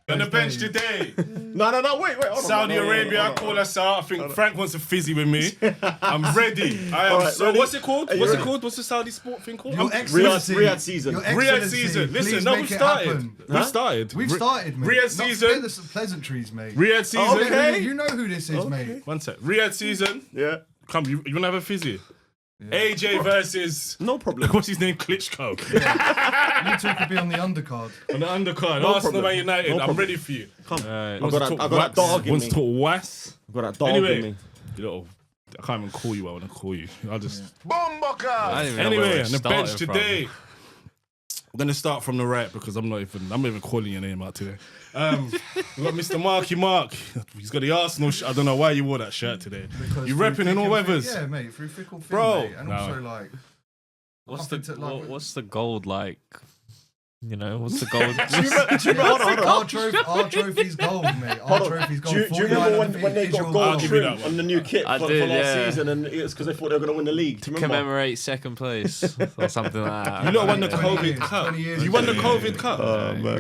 On the bench today. No, wait. Hold on, Saudi Arabia, call us out. I think Frank wants a fizzy with me. I'm ready. I am. So ready? what's it called? What's it called? What's the Saudi sport thing called? Riyadh season. Riyadh season. Listen, no, we've started. We've started, mate. Riyadh season. Not some pleasantries, mate. Riyadh season. Okay. You know who this is, mate. One sec. Riyadh season. Yeah. Come, you want to have a fizzy? Yeah. AJ versus... No problem. What's his name? Klitschko. You two could be on the undercard. On the undercard. No Arsenal, problem. Man United. No I'm ready ready for you. Come. I've got that dog in me. Wants to talk was. I've got that dog in me. You know, I can't even call you what I want to call you. I'll just... Bomboka! Anyway, on the bench today, I'm going to start from the right because I'm not even calling your name out today. We got Mr. Marky Mark. He's got the Arsenal I don't know why you wore that shirt today. Because You repping in all weathers. Yeah, mate, through thick or thin, Bro. mate. And also, like... What's What's the gold like? You know, what's the gold? Do you remember? Our trophy's gold, mate. Our trophy's gold. Do you remember when they got gold give you trim that one. on the new kit for last season, and it's because they thought they were going to win the league? Do you remember? Commemorate second place or something like that. You lot won the 20 COVID years, Cup. 20 years You won the ago. COVID Cup. man.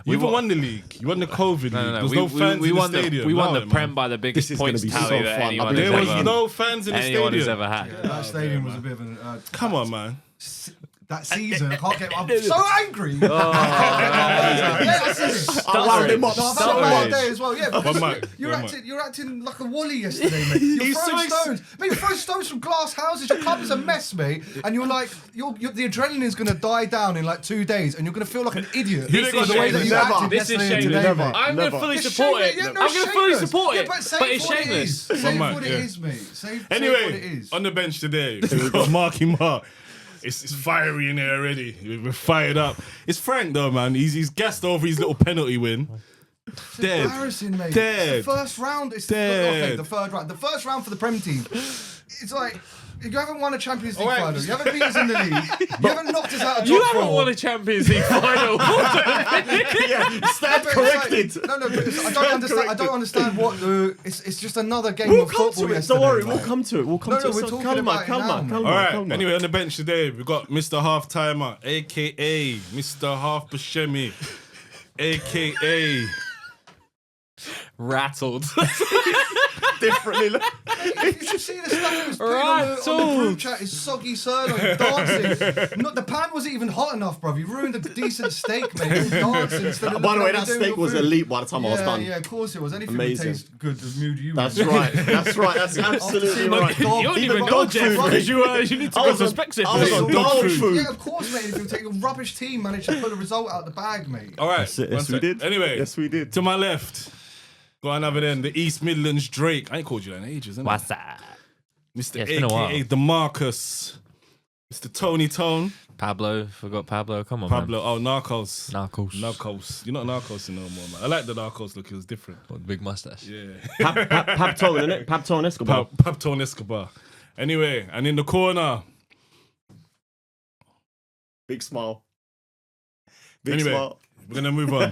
You even won the league. You won the COVID league. There was no fans in the stadium. We won No, the man. Prem by the biggest This is gonna points be tally so that fun. anyone There has was ever, no fans in the anyone has stadium. ever had. That stadium was a bit of an... Come on, man. That season, I can't get... I'm so angry. I can't get my words out. Yeah, I said it. I wound him up. No, I've had a bad day as well. Yeah, One because mic. you're acting like a wally yesterday, mate. You're throwing stones. Mate, you're throwing stones from glass houses. Your club is a mess, mate. And you're like, the adrenaline's going to die down in like 2 days, and you're going to feel like an idiot This for is the way that you shameless. acted This is yesterday and shameless. today, Never. mate. I'm going to fully It's support shameless. it. Yeah, no, I'm going to fully shameless. support Yeah, it. but say But it it's for what it shameless. is. Say One it mic, what it yeah. is, mate. Say what it Anyway, is. on the bench today, we've got Marky Mark. It's fiery in there already. We're fired up. It's Frank though, man. He's gassed over his little penalty win. It's Dead. embarrassing, mate. Dead. It's the first round. It's Dead. okay, the third round. The first round for the Prem team. It's like you haven't won a Champions League Alright. final. You haven't beat us in the league. You haven't knocked us out of top You haven't four. won a Champions League final. Yeah, stand But it's corrected. like, no, but I don't understand. I don't understand what the. It's just another game We'll of come football to it. yesterday. Don't worry, like. we'll come to it. We'll come No, to no, it. we're So talking calma, about it calma, now, man. calma, All right. calma. Anyway, on the bench today, we've got Mr. Half Timer, aka Mr. Half Bashemi, aka Rattled. Differently. You should see the stuff he was putting on the group chat. His soggy sirloin dancing. The pan wasn't even hot enough, bruv. You ruined a decent steak, mate. He was dancing instead of By the way, looking that at doing steak your was food. elite by the time I was done. Yeah, of course it was. Anything Amazing. would taste good. The mood you That's were in. right. That's right. That's absolutely seeing right. the dog- You don't Even even know dog Jeff food, because you need to I go was to on- Spexit I for was this. on dog food. Yeah, of course, mate. If you take a rubbish team, managed to pull a result out the bag, mate. All right. Yes, one we sec. did. Anyway, Yes, we did. to my left, got another then, the East Midlands Drake. I ain't called you that in ages, innit? What's that? Mr. Yeah, it's been a while. AKA DeMarcus, Mr. Tony Tone, Pablo. Forgot Pablo. Come on, Pablo. man. Oh, Narcos. Narcos. You're not Narcos no more, man. I like the Narcos look. It was different. What, the big mustache. Yeah. Pabtone, innit? Pabtone Escobar. Pabtone Escobar. Anyway, and in the corner. Big smile. Big Anyway, smile. we're gonna move on.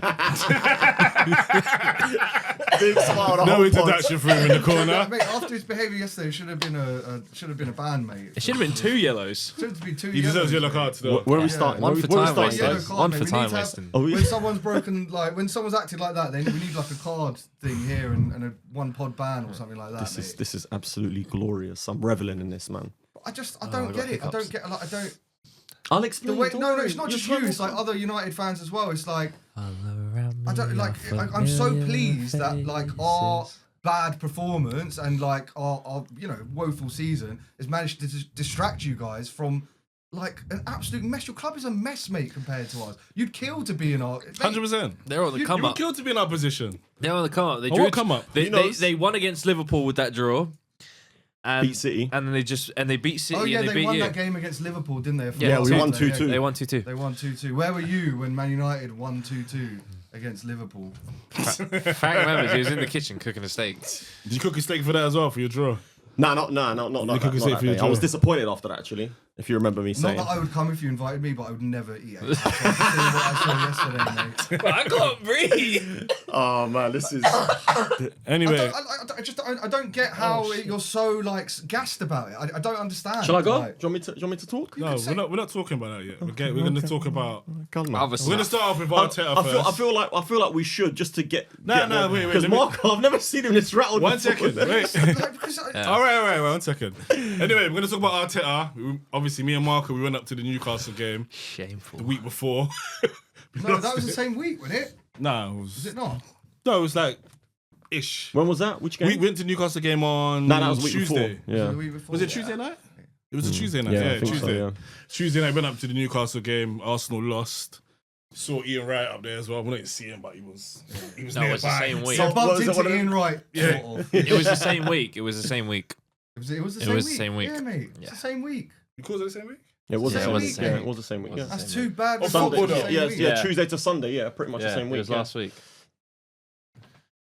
Big smile. the No whole introduction for him in the corner. Mate, after his behaviour yesterday, should have been a ban, mate. It should have been 2 yellows. Should have been 2 He deserves yellow cards though. Where are we starting? One Where for we time starting, wasting. Yellow guys? card, One mate. for We time need to have- wasting. Are we- When someone's broken, like when someone's acted like that, then we need like a card thing here and a 1 pod ban or something like that. This is absolutely glorious. I'm reveling in this, man. I don't get it. I don't get. Like, I don't. I'll The explain. way, don't no, worry. it's not You're just you. It's like trouble. other United fans as well. It's like I don't like. I'm so pleased that like our bad performance and like our woeful season has managed to distract you guys from like an absolute mess. Your club is a mess, mate, compared to us. You'd kill to be in our. 100%. They're on the You come were up. killed to be in our position. They're on the come up. They Oh, drew. what come up? They won against Liverpool with that draw. And, Beat City. And then they beat City. Oh yeah, and they beat won you. that game against Liverpool, didn't they? Yeah, we won 2-2. They won 2-2. They won 2-2. Where were you when Man United won 2-2 against Liverpool? Frank remembers he was in the kitchen cooking a steak. Did you cook a steak for that as well for your draw? No, not that. could Not say that for your day. I was draw. disappointed after that, actually. if you remember me Not saying. that I would come if you invited me, but I would never eat it. After what I saw yesterday, mate. But I can't breathe. Oh man, this is. Anyway, I don't get how you're so like gassed about it. I don't understand. Shall I go? Like, Do you want me to talk? no, we're not talking about that yet. We're going to talk about. Come on. Other We're stuff. going to start off with Arteta first. I feel like we should just to get. No, wait, Because let me- Marco, I've never seen him this rattled. One before. second, wait. like, because All right, 1 second. Anyway, we're going to talk about Arteta. Obviously, me and Marco, we went up to the Newcastle game Shameful. the week before. no, that was the same week, wasn't it? No, Was it not? No, it was like ish. When was that? Which game? We went to Newcastle game on No, that was the week Tuesday. before. Yeah. The week before? Was it Tuesday night? It was a Tuesday night. Yeah, I Yeah, think so, Tuesday. yeah. Tuesday night, went up to the Newcastle game. Arsenal lost. Saw Ian Wright up there as well. We didn't see him, but he was No, nearby. it was the same week. So bumped was it into one of Ian Wright. Yeah. Sort of. It was the same week. It was the same week. It was the It same was week. the same week. Yeah, mate. It's Yeah. the same week. You called it the same week? It was Yeah, the it same was week. the Yeah, same it was the same week. It was Yeah. the That's same too week. bad. Oh, Sunday. football, though. Same Yeah, week. yeah, Yeah. Tuesday to Sunday. Yeah, pretty much the Yeah, same it week. was yeah. last week.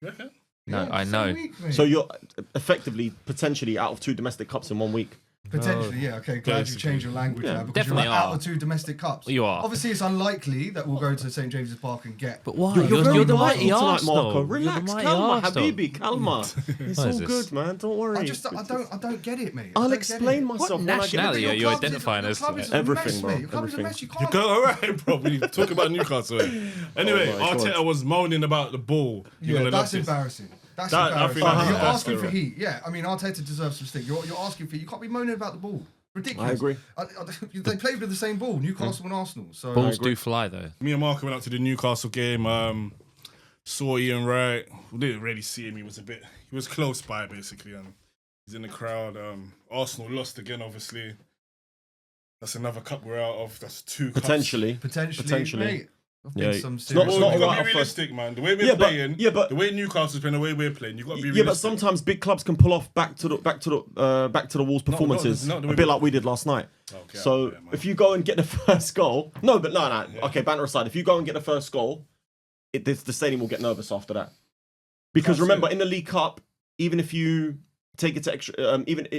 You reckon? No, Yeah, I same know. week, mate. So you're effectively potentially out of 2 domestic cups in 1 week. Potentially, yeah. Okay, glad you Basically. changed your language Yeah, now because definitely you're out are. of 2 domestic cups. You are. Obviously, it's unlikely that we'll go to St James's Park and get. But why? You're You're, very the emotional mighty tonight, Arsenal. Marco. You're the Relax, mighty calma, Arsenal. Habibi, calma. It's What all is this? good, man. Don't worry. I don't get it, mate. I I'll don't get explain it. myself What when I get nationality it. are you Your club's- identifying your as? club is today? a Everything, mess, bro, mate. Your club is a everything. mess. You You can't. go, all right, bro. We talk about Newcastle. Anyway, Oh my Arteta God. was moaning about the ball. You're Yeah, gonna that's love this. embarrassing. That's That- I embarrassing. think that's You're embarrassing, asking for right? heat. Yeah, I mean, Arteta deserves some stick. You're asking for. You can't be moaning about the ball. Ridiculous. I agree. They played with the same ball, Newcastle and Arsenal. So Balls do fly though. Me and Marco went up to the Newcastle game. Saw Ian Wright. We didn't really see him. He was close by basically, and he's in the crowd. Arsenal lost again, obviously. That's another cup we're out of. That's 2 cups. Potentially. potentially, mate. I've been Yeah, some it's not- serious. it's Well, not you got right to be off realistic, man. The way we're Yeah, but- playing, yeah, but- the way Newcastle's playing, the way we're playing, you got to be Yeah, realistic. but sometimes big clubs can pull off back to the walls performances, not the way a bit we- like we did last night. Okay, So yeah, man. if you go and get the first goal, no, okay, banter aside, if you go and get the first goal, the stadium will get nervous after that. Because That's remember, it. in the League Cup, even if you take it to extra,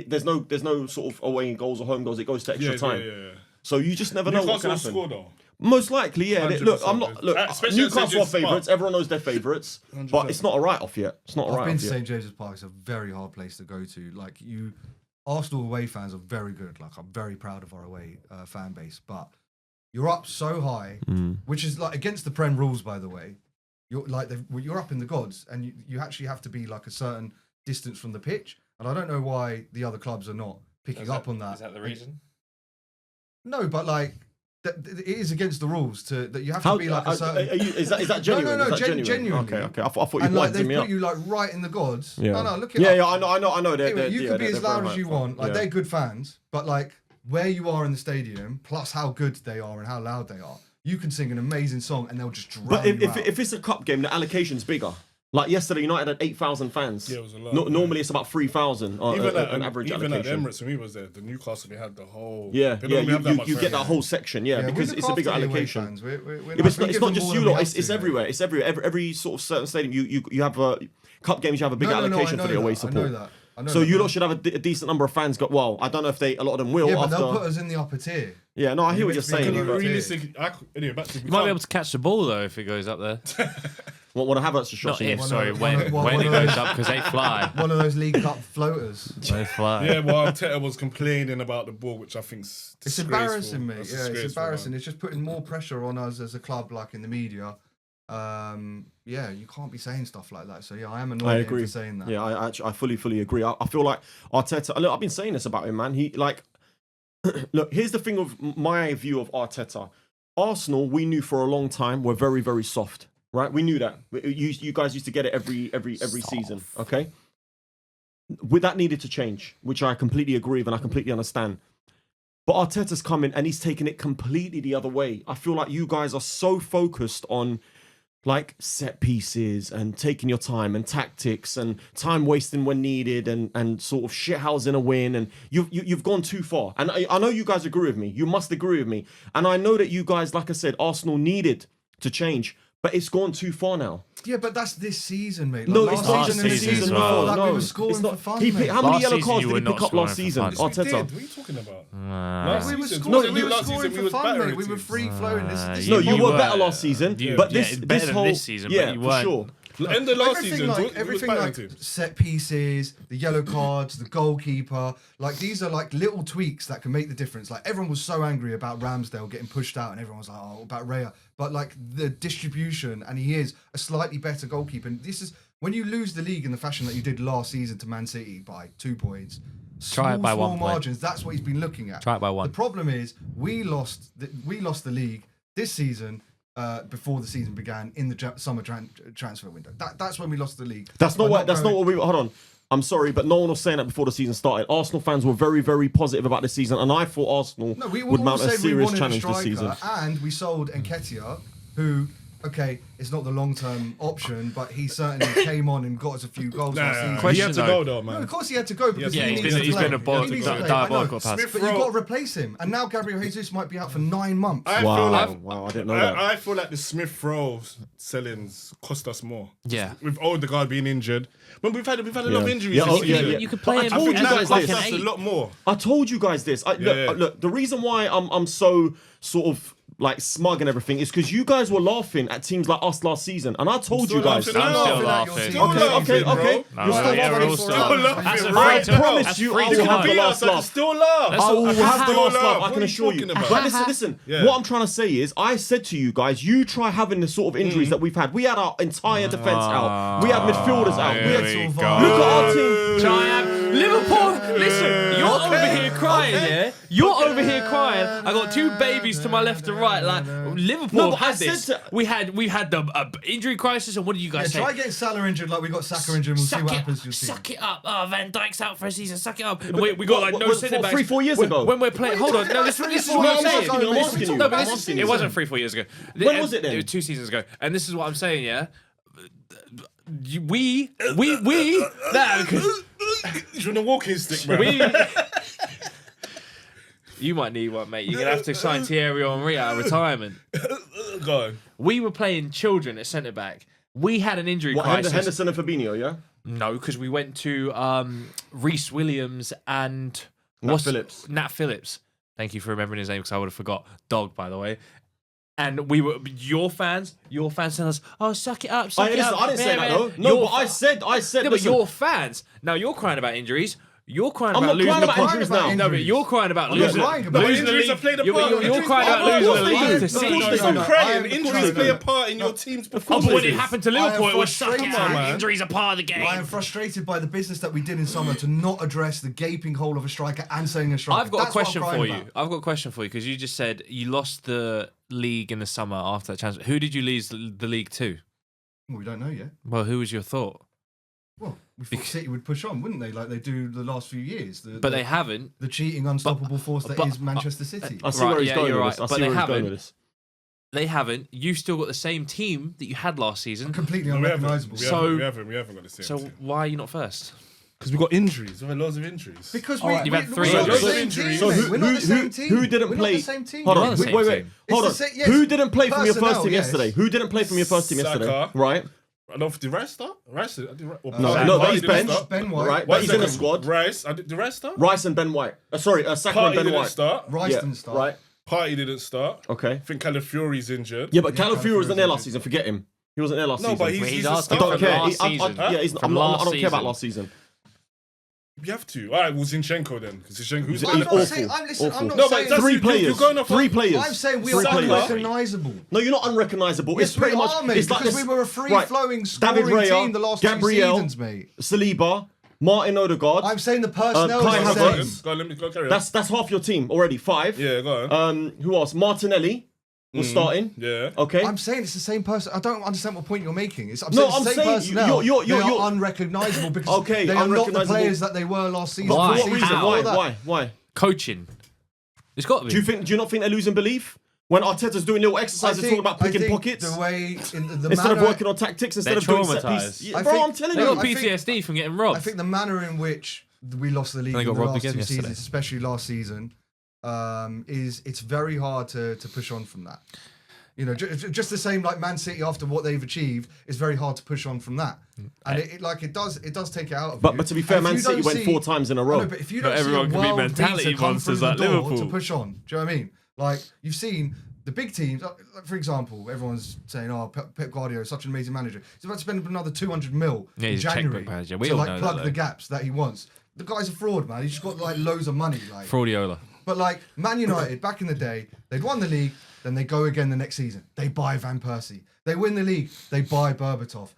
there's no sort of away goals or home goals, it goes to extra time. Yeah. So you just never know what Newcastle can will happen. score though. Most likely, yeah. 100%, Look, I'm not. Look, especially at St. Newcastle are James's Park. favourites. Everyone knows they're favourites, but 100%. it's not a write-off yet. It's not a I've been write-off to yet. St James's Park. It's a very hard place to go to. Like Arsenal away fans are very good. Like I'm very proud of our away fan base. But you're up so high, which is like against the Prem rules, by the way. You're up in the gods, and you actually have to be like a certain distance from the pitch. And I don't know why the other clubs are not picking up on that. Is that the reason? No, but like. It is against the rules that you have to be like a certain. Is that genuine? No, Is that genuinely. Okay. I thought you And like wanted they me put up. you like right in the gods. Yeah. No, look it Yeah, up. yeah, I know. Anyway, you can be they're as loud very as you high. want. Like Yeah. they're good fans, but like where you are in the stadium, plus how good they are and how loud they are, you can sing an amazing song and they'll just drown But you out. if it's a cup game, the allocation's bigger. Like yesterday, United had 8,000 fans. Yeah, it was a lot, yeah. Normally it's about 3,000 an average even allocation. at Emirates when we was there, the Newcastle they had the whole. Yeah, they yeah, don't have that much you get fans. that whole section, yeah, we because look it's a bigger after the away allocation. fans. We're Yeah, but we it's give not them just more you than we lot. have It's to, everywhere. It's everywhere. Every sort of certain stadium, you have a cup games. You have a bigger allocation I for the know away that, support. I know that. I know So that, you but- lot should have a decent number of fans. Well, I don't know if a lot of them will. Yeah, but after. they'll put us in the upper tier. Yeah, no, I hear what you're meant to be saying. in the but- Realistic. Anyway, back to You might be able to catch the ball though if it goes up there. What Havertz to shot? Not if, One sorry, of- when one when of it those- goes up because they fly. One of those League Cup floaters. They fly. Yeah, well, Arteta was complaining about the ball, which I think's It's disgraceful. embarrassing, mate. That's Yeah, it's disgraceful, embarrassing. man. It's just putting more pressure on us as a club, like in the media. Yeah, you can't be saying stuff like that. So yeah, I am annoyed I at him agree. for saying that. Yeah, I fully agree. I feel like Arteta. Look, I've been saying this about him, man. He like, look. Here's the thing of my view of Arteta. Arsenal, we knew for a long time were very, very soft, right? We knew that. You guys used to get it every season, okay? That needed to change, which I completely agree with and I completely understand. But Arteta's come in and he's taken it completely the other way. I feel like you guys are so focused on like set pieces and taking your time and tactics and time wasting when needed and sort of shithousing a win, and you've gone too far. And I know you guys agree with me. You must agree with me. And I know that you guys, like I said, Arsenal needed to change. But it's gone too far now. Yeah, but that's this season, mate. No, Like, it's last not just season and this the season. season before that, No, we were scoring it's not. for fun, How mate. many Last yellow season cards you did were he not pick up scoring last for season? fun. Yes, we Arteta. did. What are you talking about? Last We were season, scoring, towards we the were last scoring season, for we was fun, battering mate. We were teams. free flowing. This No, you were were. better last season. You- But yeah, this better than whole this season, but yeah, you for weren't. sure. End of last everything season, like we was everything battering like teams. set pieces, the yellow cards, the goalkeeper, like these are like little tweaks that can make the difference. Like everyone was so angry about Ramsdale getting pushed out, and everyone was like, "Oh, about Raya," but like the distribution, and he is a slightly better goalkeeper. And this is when you lose the league in the fashion that you did last season to Man City by 2 points. Try it by small 1 point. margins. That's what he's been looking at. Try it by 1. The problem is we lost the league this season. Before the season began in the summer transfer window. That's when we lost the league. That's not We're what. That's not going- what we. Hold on. I'm sorry, but no one was saying that before the season started. Arsenal fans were very, very positive about this season, and I thought Arsenal No, we would all mount a said we serious wanted challenge a this striker, season. and we sold Nketiah, who, okay, it's not the long-term option, but he certainly came on and got us a few goals last season. He Question had to though. go though, No, man. of course he had to go because Yeah, he he's needs been- to he's play. been a He needs to play. I know. diabolical pass. But you've got to replace him, and now Gabriel Jesus might be out for 9 months. I feel like Wow, I didn't know that. I feel like the Smith Rowe sellings cost us more. Yeah. With Odegaard being injured, when we've had a lot of Yeah. injuries Yeah, this oh, yeah, season. yeah. You could But play I him told you as guys like this. an That's a 8. lot more. I told you guys this. Look, the reason why I'm so sort of like smug and everything is because you guys were laughing at teams like us last season, and I told you guys. Still I'm still laughing. laughing. Still Okay, laughing, bro. okay. No, You're still yeah, laughing we're all for still us. laughing. That's That's a free right. to I go. promise That's you, free I to will You have can the beat last us, I can laugh. still laugh. That's I will what- have the Still last laugh. laugh. I What can are you assure you. talking about? But listen. Yeah. What I'm trying to say is, I said to you guys, you try having the sort of injuries that we've had. We had our entire defense out. We had midfielders out. We Here had we Look go. Look at our team. Giant Liverpool. Listen, you're over here crying, yeah. You're over here crying. I got 2 babies to my left and right. Like Liverpool No, but I had said this. to- We had the injury crisis, and what did you Yeah, guys say? try getting Salah injured like we got Saka injured, and we'll see what happens to your team. Suck it up. Oh, Van Dijk's out for a season. Suck it up. And we got like no what, centre backs. 3-4 years When- ago? When we're playing, hold on. No, this is what I'm saying. I'm asking you. No, but I'm this- asking you. it wasn't 3-4 years ago. When was it then? It was 2 seasons ago. And this is what I'm saying, yeah. We. Nah, because You're on a walking stick, bro. we. You might need one, mate. You're gonna have to sign Thierry Henry out of retirement. Go on. We were playing children at centre back. We had an injury What, crisis. Henderson and Fabinho, yeah? No, because we went to Reece Williams and Nat Phillips. Nat Phillips. Thank you for remembering his name because I would have forgot. Dog, by the way. And we were your fans telling us, "Oh, suck it up, suck it up." I didn't say that man. though. No, Your but I said. No, but listen, your fans. Now you're crying about injuries. You're crying I'm about not losing crying the about point. injuries now. No, but you're crying about I'm not losing. crying about losing the injuries league. have played a You're, part. you're Injuries crying play a about part. losing Of the course league they to do. City. Of course they Stop do. crying. Of Injuries course play they a do. part in your team's But performance. when it happened to Liverpool, it was suck it frustrated. up. Man. Injuries are part of the game. I am frustrated by the business that we did in summer to not address the gaping hole of a striker and selling a striker. I've got That's a question what I'm for crying you. about. I've got a question for you because you just said you lost the league in the summer after that transfer. Who did you lose the league to? Well, we don't know yet. Well, who was your thought? Well, we thought City would push on, wouldn't they? Like they do the last few years. But they haven't. the cheating, unstoppable force that but- is Manchester City. I see Right, where he's yeah, going you're with right, this. I but see they where he's going haven't. with this. They haven't. You've still got the same team that you had last season. Completely We haven't. unrecognisable. So- we haven't got the same So team. why are you not first? Because we got injuries. We've had loads of injuries. Because Alright, you've had 3 we're not the injuries. same team. So mate. We're not the same team. who didn't We're play? Not the same team. Hold We're on, not the wait, same wait. team. Hold on. It's the same- yes, Who didn't play from your first personnel, team yes. yesterday? Who didn't play from your first team yesterday? Saka. Right? I don't know if did Rice start? Rice? No, Partey no, but he's didn't benched. start. Ben White. Right, One but he's in the second. squad. Rice. Did Rice start? Rice and Ben White. Saka and Partey Ben didn't White. start. Rice Yeah, didn't start. right. Party didn't start. Okay. I think Calafiori's injured. Yeah, but Yeah, Calafiori wasn't there Calafiori's last season. Forget him. He wasn't there last No, season. but he's He's a asking I starter. don't care. last season. Yeah, he's, From I last don't care about season. last season. You have to. All right, well, Zinchenko then. Because Zinchenko, who's He's I'm awful. not saying. I'm listening. I'm Awful. not No, but saying. that's- Three you're players. going off Three on- players. I'm saying we are Three players. unrecognisable. No, you're not unrecognisable. Yes, It's pretty we much. are, mate, It's like because this. we were a free-flowing David scoring Raya, team the last Gabriel, 2 seasons, mate. Saliba, Martin Odegaard. I'm saying the personnel Kai is the Havertz. same. Go on, let me go carry on. That's half your team already. 5. Yeah, go on. Who else? Martinelli was starting. Yeah. Okay. I'm saying it's the same person. I don't understand what point you're making. I'm No, saying it's I'm the same saying personnel. you're- they you're- are unrecognisable because Okay, they are not the unrecognisable. players that they were last season. Why? For what The reason? season How? before that. Why? Coaching. It's got to be. Do you not think they're losing belief when Arteta's doing little exercises talking about I picking think pockets the way in the instead of manner, working on tactics instead They're of doing set traumatised. pieces? Yeah, I bro, think- I'm telling They you. got PTSD from getting robbed. I think the manner in which we lost the league They in got the robbed last again 2 yesterday. seasons, especially last season, is it's very hard to push on from that. You know, just the same like Man City after what they've achieved, it's very hard to push on from that. And it does take it out of you. But to be fair, And if Man you City don't went 4 times in a row. I know, but if you don't Not see everyone a can be world mentality beater come monsters through like the door Liverpool. to push on, do you know what I mean? Like you've seen the big teams, like, for example, everyone's saying, "Oh, Pep Guardiola is such an amazing manager. He's about to spend another 200 mil in he's a checkbook January manager. We to all like know plug that, the though. gaps that he wants." The guy's a fraud, man. He's just got like loads of money, like. Fraudiola. But like Man United, back in the day, they'd won the league, then they go again the next season. They buy Van Persie. They win the league, they buy Berbatov.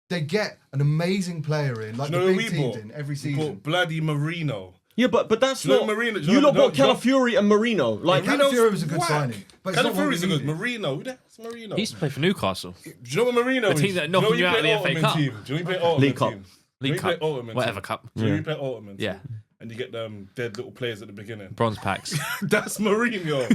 They get an amazing player in, like Do you know the who big we teams bought? in every We season. bought bloody Marino. Yeah, but that's Do you know not. Marino- do you You know- lot bought no, no. Calafiori and Marino. Like, Marino's Calafiori was a good whack. signing, but it's not what Calafiori's we a good needed. Marino. Who the hell's Marino? He used to play for Newcastle. Do you know what Marino The is? team that Do you know knocked you out of play the FA Ottoman Cup. team? Do you know play Ottoman League Cup. team? League Do you play Cup. Ottoman Whatever team? cup. Do you play Ottoman team? Yeah. And you get them dead little players at the beginning. Bronze packs. That's Marino.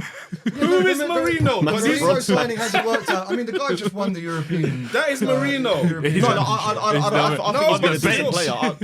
Who is Marino? But Because the he's Marino signing hasn't worked out. I mean, the guy just won the European. That is Marino. European No, Championship. I No, think he's been a decent but player. I don't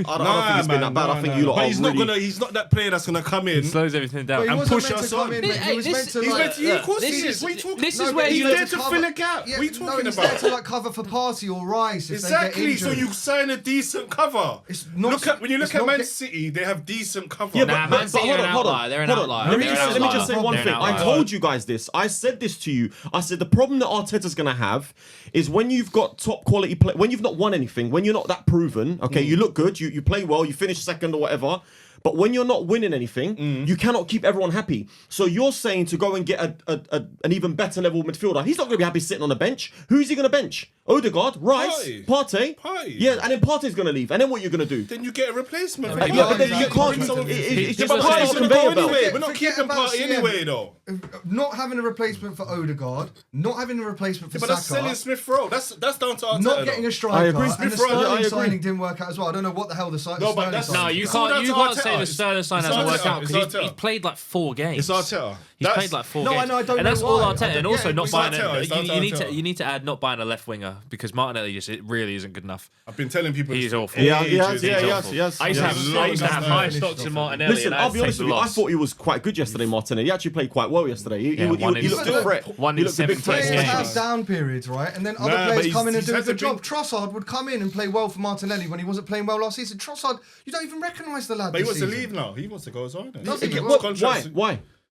think he's been that bad. I think you lot But are he's really... not gonna. He's not that player that's gonna come in. Slows everything down. But he and wasn't push meant us to come on. in, mate. He was meant to He's like. meant to. Yeah, of course he this is. is- What are you talking? this is No, where but He's you there meant to cover- fill a gap. Yeah, What are you no, talking he's about? there to like cover for Partey or Rice if they get Exactly. injured. So you sign a decent cover. It's not- When you look it's at not Man get- City, they have decent cover. Yeah, Nah, Man City are an outlier. They're an outlier. Let me They're an just outlier. say one They're an thing. I outlier. told you guys this. I said this to you. I said the problem that Arteta's going to have is when you've got top quality play, when you've not won anything, when you're not that proven. Okay, you look good, you play well, you finish second or whatever. But when you're not winning anything, you cannot keep everyone happy. So you're saying to go and get an even better level midfielder. He's not going to be happy sitting on the bench. Who's he going to bench? Odegaard, Rice, Partey. Yeah, and then Partey's going to leave. And then what you're going to do? Then you get a replacement. Yeah, Yeah, but then you exactly. can't. Bring someone- It's People just are part saying of the He's gonna go conveyor belt. anyway. We're not Forget keeping about Partey CM. anyway, though. Not having a replacement for Odegaard, not having a replacement for But that's Saka, selling Smith Rowe. That's down to Arteta. not getting a striker, I agree. and the Smith Rowe, Sterling I agree. signing didn't work out as well. I don't know what the hell the No, but Sterling that's- signing No, was. you It's all can't. down You to can't Arteta. say the Sterling sign It's hasn't worked Arteta. out It's because he's Arteta. played like 4 games. It's Arteta. He's That's- played like 4 No, I games, know, I don't and that's know all why. Arteta. I don't- And also yeah, not it's buying. Arteta, it's You need Arteta. to. You need to add not buying a left winger because Martinelli just it really isn't good enough. I've been telling people. He's this awful. for Yeah, ages. yes, He's yes, awful. yes. I used to yes. have Long high as stocks that. in Martinelli. Listen, and I I'll had be to honest take with the you. I loss. thought he was quite good yesterday, Martinelli. He actually played quite well yesterday. He Yeah, one in looked a seven- threat. one He in looked a big 17 threat. Players games. have down periods, right? And then Nah, other but players he's- come in and he's do a had to good job. be- Trossard would come in and play well for Martinelli when he wasn't playing well last season. Trossard, you don't even recognise the lad But he this wants to season. leave now. He wants to go as well. Does he? His What- contract's-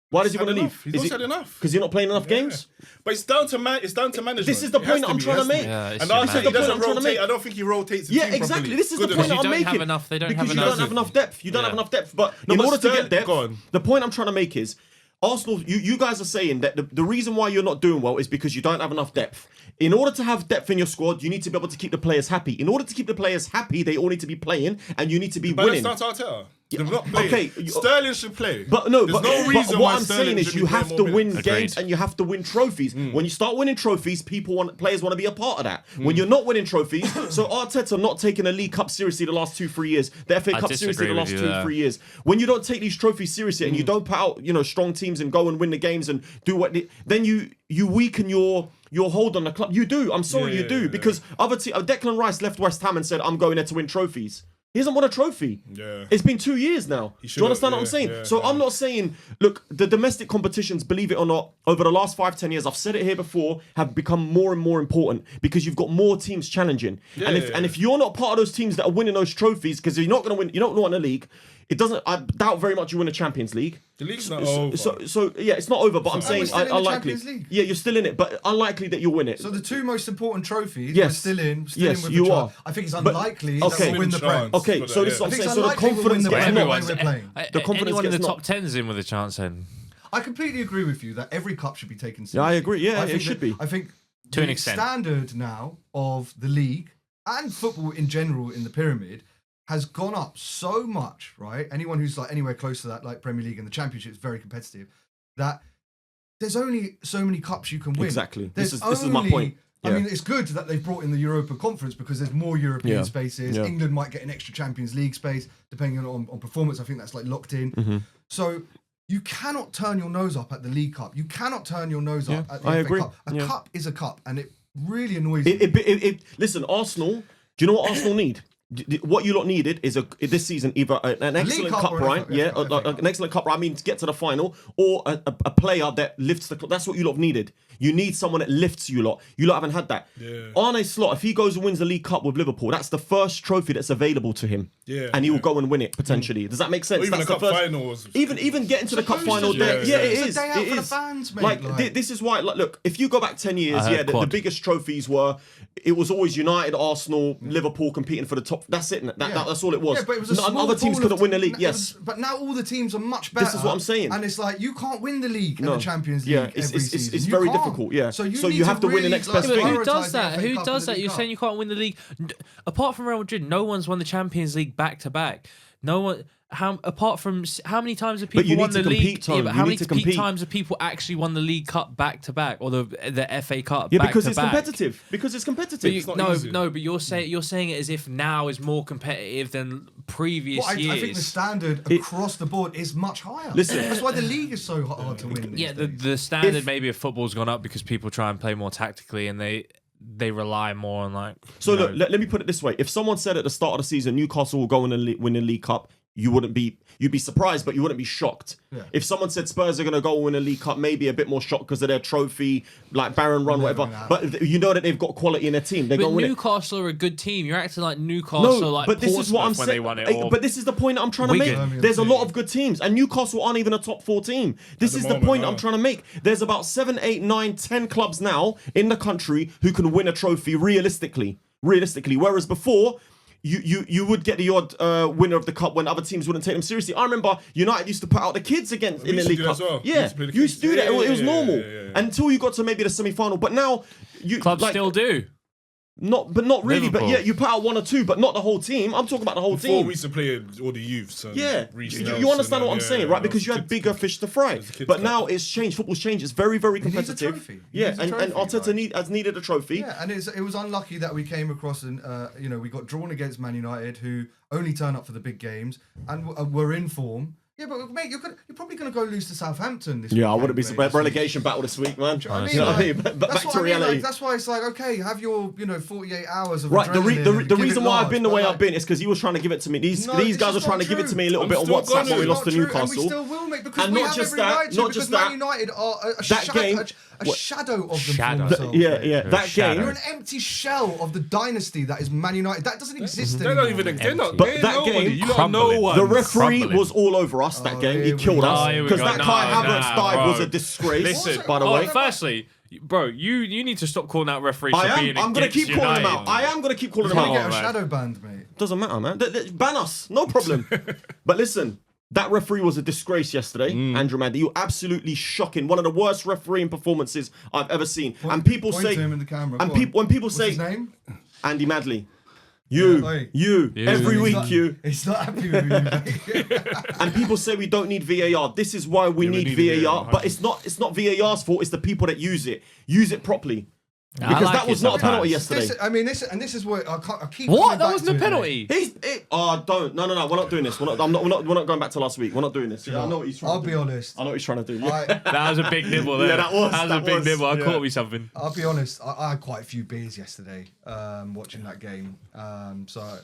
Why does he He's want to had leave? enough. He's had enough. Because you're not playing enough games? But it's down to management. This is the It point has I'm be, trying it has to make. Yeah, it's And your Arteta, man. he This is the doesn't point I'm trying to rotate. make. I don't think he rotates the Yeah, team exactly. properly. This is the Good point enough. I'm don't making. have enough- they don't because have you enough. don't have enough depth. You don't Yeah. have enough depth. But No, in but order to Sterling- get depth, go on. the point I'm trying to make is Arsenal. You guys are saying that the reason why you're not doing well is because you don't have enough depth. In order to have depth in your squad, you need to be able to keep the players happy. In order to keep the players happy, they all need to be playing, and you need to be But winning. that's down to Arteta. They're not playing. Okay, Sterling should play. But no, There's but, no but reason what why I'm Sterling saying is should you be have playing to more win minutes. games and you have to win trophies. When you start winning trophies, players want to be a part of that. When you're not winning trophies, so Arteta not taking a League Cup seriously the last 2-3 years, the FA Cup seriously disagree the last with 2-3 you there. years. When you don't take these trophies seriously and you don't put out strong teams and go and win the games and do then you weaken your hold on the club. You do. I'm sorry, you do because other Declan Rice left West Ham and said, "I'm going there to win trophies." He hasn't won a trophy. Yeah. It's been 2 years now. Do you understand what I'm saying? So I'm not saying, look, the domestic competitions, believe it or not, over the last 5-10 years, I've said it here before, have become more and more important because you've got more teams challenging. And if you're not part of those teams that are winning those trophies, because you're not going to win, you don't win a league. It doesn't. I doubt very much you win a Champions League. The league's not over. So yeah, it's not over. But I'm saying we're still in the unlikely. Champions League. Yeah, you're still in it, but unlikely that you'll win it. So the two most important trophies, Yes. we're still in. Yes, with you the are. I think it's But- unlikely okay. that we'll win the Prem. Chance. Okay, so this is I what I'm think saying. it's So the unlikely we'll confidence win the gets Prem. knocked. We're playing. The confidence Anyone in the gets top knocked. 10's in with a chance then. I completely agree with you that every cup should be taken seriously. Yeah, I agree. Yeah, I it think should that- be. I think To an the extent. standard now of the league and football in general in the pyramid has gone up so much, right? Anyone who's like anywhere close to that, like Premier League and the Championship, is very competitive. That there's only so many cups you can win. Exactly. There's This is my only- point. I Yeah. mean, it's good that they've brought in the Europa Conference because there's more European Yeah. spaces. Yeah. England might get an extra Champions League space depending on performance. I think that's like locked in. Mm-hmm. So you cannot turn your nose up at the League Cup. You cannot turn your nose up at the I FA agree. Cup. A Yeah. cup is a cup, and it really annoys me. Listen, Arsenal. Do you know what Arsenal need? What you lot needed is this season either an excellent cup run, an excellent cup run. I mean, to get to the final, or a player that lifts the club. That's what you lot needed. You need someone that lifts you lot. You lot haven't had that. Yeah. Arne Slot, if he goes and wins the League Cup with Liverpool, that's the first trophy that's available to him. Yeah, and he will go and win it potentially. Does that make sense? Or even That's the cup finals. Even getting to the cup final. Yeah, It It's is. a day out It for the is. fans, mate, Like, this is why. Like, look, if you go back 10 years, the biggest trophies were. It was always United, Arsenal, Liverpool competing for the top. That's it. That's all it was. Yeah, but it was a small other teams pool couldn't of win the league. Yes, but now all the teams are much better. This is what I'm saying. And it's like you can't win the league and the Champions League Yeah, every it's season. it's You very can't. difficult. Yeah, So you need have to win the really, next like, best But thing. who does prioritise that? the FA Who Cup does and the that? You're League saying you can't win the league. Apart from Real Madrid, no one's won the Champions League back to back. No one. Apart from how many times have people you won need the to league? compete, Tone. But You how need many to compete. times have people actually won the League Cup back to back, or the FA Cup? Yeah, back because to it's back? competitive. Because it's competitive. But It's not no, easy. but you're saying it as if now is more competitive than previous Well, years. I think the standard across the board is much higher. Listen. That's why the league is so hard to win. Yeah, these days. the standard maybe of football's gone up because people try and play more tactically and they rely more on like. So look, let me put it this way: if someone said at the start of the season Newcastle will go and win the League Cup, you'd be surprised, but you wouldn't be shocked. Yeah. If someone said Spurs are going to go and win a League Cup, maybe a bit more shocked because of their trophy, like Barron Run, whatever. But you know that they've got quality in their team. They're But going to win it. Newcastle are a good team. You're acting like Newcastle, No, like but this is what I'm Portsmouth when they saying. won it. Or But this is the point I'm trying to Wigan. make. There's a lot of good teams, and Newcastle aren't even a top 4 team. This is the moment, point no. I'm trying to make. There's about 7, 8, 9, 10 clubs now in the country who can win a trophy realistically. Whereas before, you would get the odd winner of the cup when other teams wouldn't take them seriously. I remember United used to put out the kids against in the used to League do that Cup. as well. Yeah, Used to play the you used to do kids. that. It was Yeah, normal yeah. until you got to maybe the semi-final. But now clubs still do. not really. But Liverpool. yeah, you put out 1 or 2, but not the whole team. I'm talking about the whole Before team. we used to play all the youths. And Yeah, Reece you Nelson understand what I'm and, saying, yeah, right? that Because was you had bigger fish to fry. was the kids' But cup. now it's changed. Football's changed. It's very, very He needs a competitive. trophy. He Yeah, needs a and trophy, Arteta like. has needed a trophy. Yeah, and it was unlucky that we came across and we got drawn against Man United, who only turn up for the big games and were in form. Yeah, but mate, you're probably going to go lose to Southampton this Yeah, I weekend, wouldn't be mate. surprised. Relegation battle this week, man. Do you know what I mean? You know what I Like, mean? But that's back what to I mean, reality. like, that's why it's like, okay, have your 48 hours of Right, the adrenaline and give reason it why I've large, been the but way like, I've been is because he was trying to give it to me. These No, guys this are is trying not to give it to true. me a little I'm bit on still WhatsApp gonna. when we It's lost to True, and Newcastle. we still will, mate, because And we not have just every that, right to, not because just Man that. United are a That game- shadow of them Shadow. for themselves. Yeah, mate. yeah. That shadow. game. You're an empty shell of the dynasty that is Man United. That doesn't exist They're anymore. not even. They're not. But They're that nobody. game- You don't know Crumbling. one. The referee Crumbling. was all over us that game. He here we killed go. us Oh, here we because go. that No, Kai Havertz nah, dive was bro. a disgrace. Listen, by the way. Firstly, bro, you need to stop calling out referees I for am. being I'm gonna against keep calling them United. out. I am gonna keep calling them You're gonna out. get a man. shadow banned, mate. Doesn't matter, man. Ban us, no problem. But listen, that referee was a disgrace yesterday, Andrew Mandy. You absolutely shocking. One of the worst refereeing performances I've ever seen. And people Point say, to him in the camera. and Go on. when people What's say, his name? Andy Madley, you, Oi. every He's week not- you. He's not happy with you, mate. And people say we don't need VAR. This is why we need need VAR. VAR, But it's not VAR's fault. It's the people that use it. Use it properly. I Because like that it was not a penalty sometimes. yesterday. This is what I keep. What? coming That back wasn't to a it, penalty. Don't. No. We're not doing this. We're not going back to last week. We're not doing this. Yeah, I know what he's trying I'll to be do. honest. I know what he's trying to do. Yeah. I, That was a big nibble there. Yeah, that was a big nibble. I yeah. caught me something. I'll be honest. I had quite a few beers yesterday, watching that game. So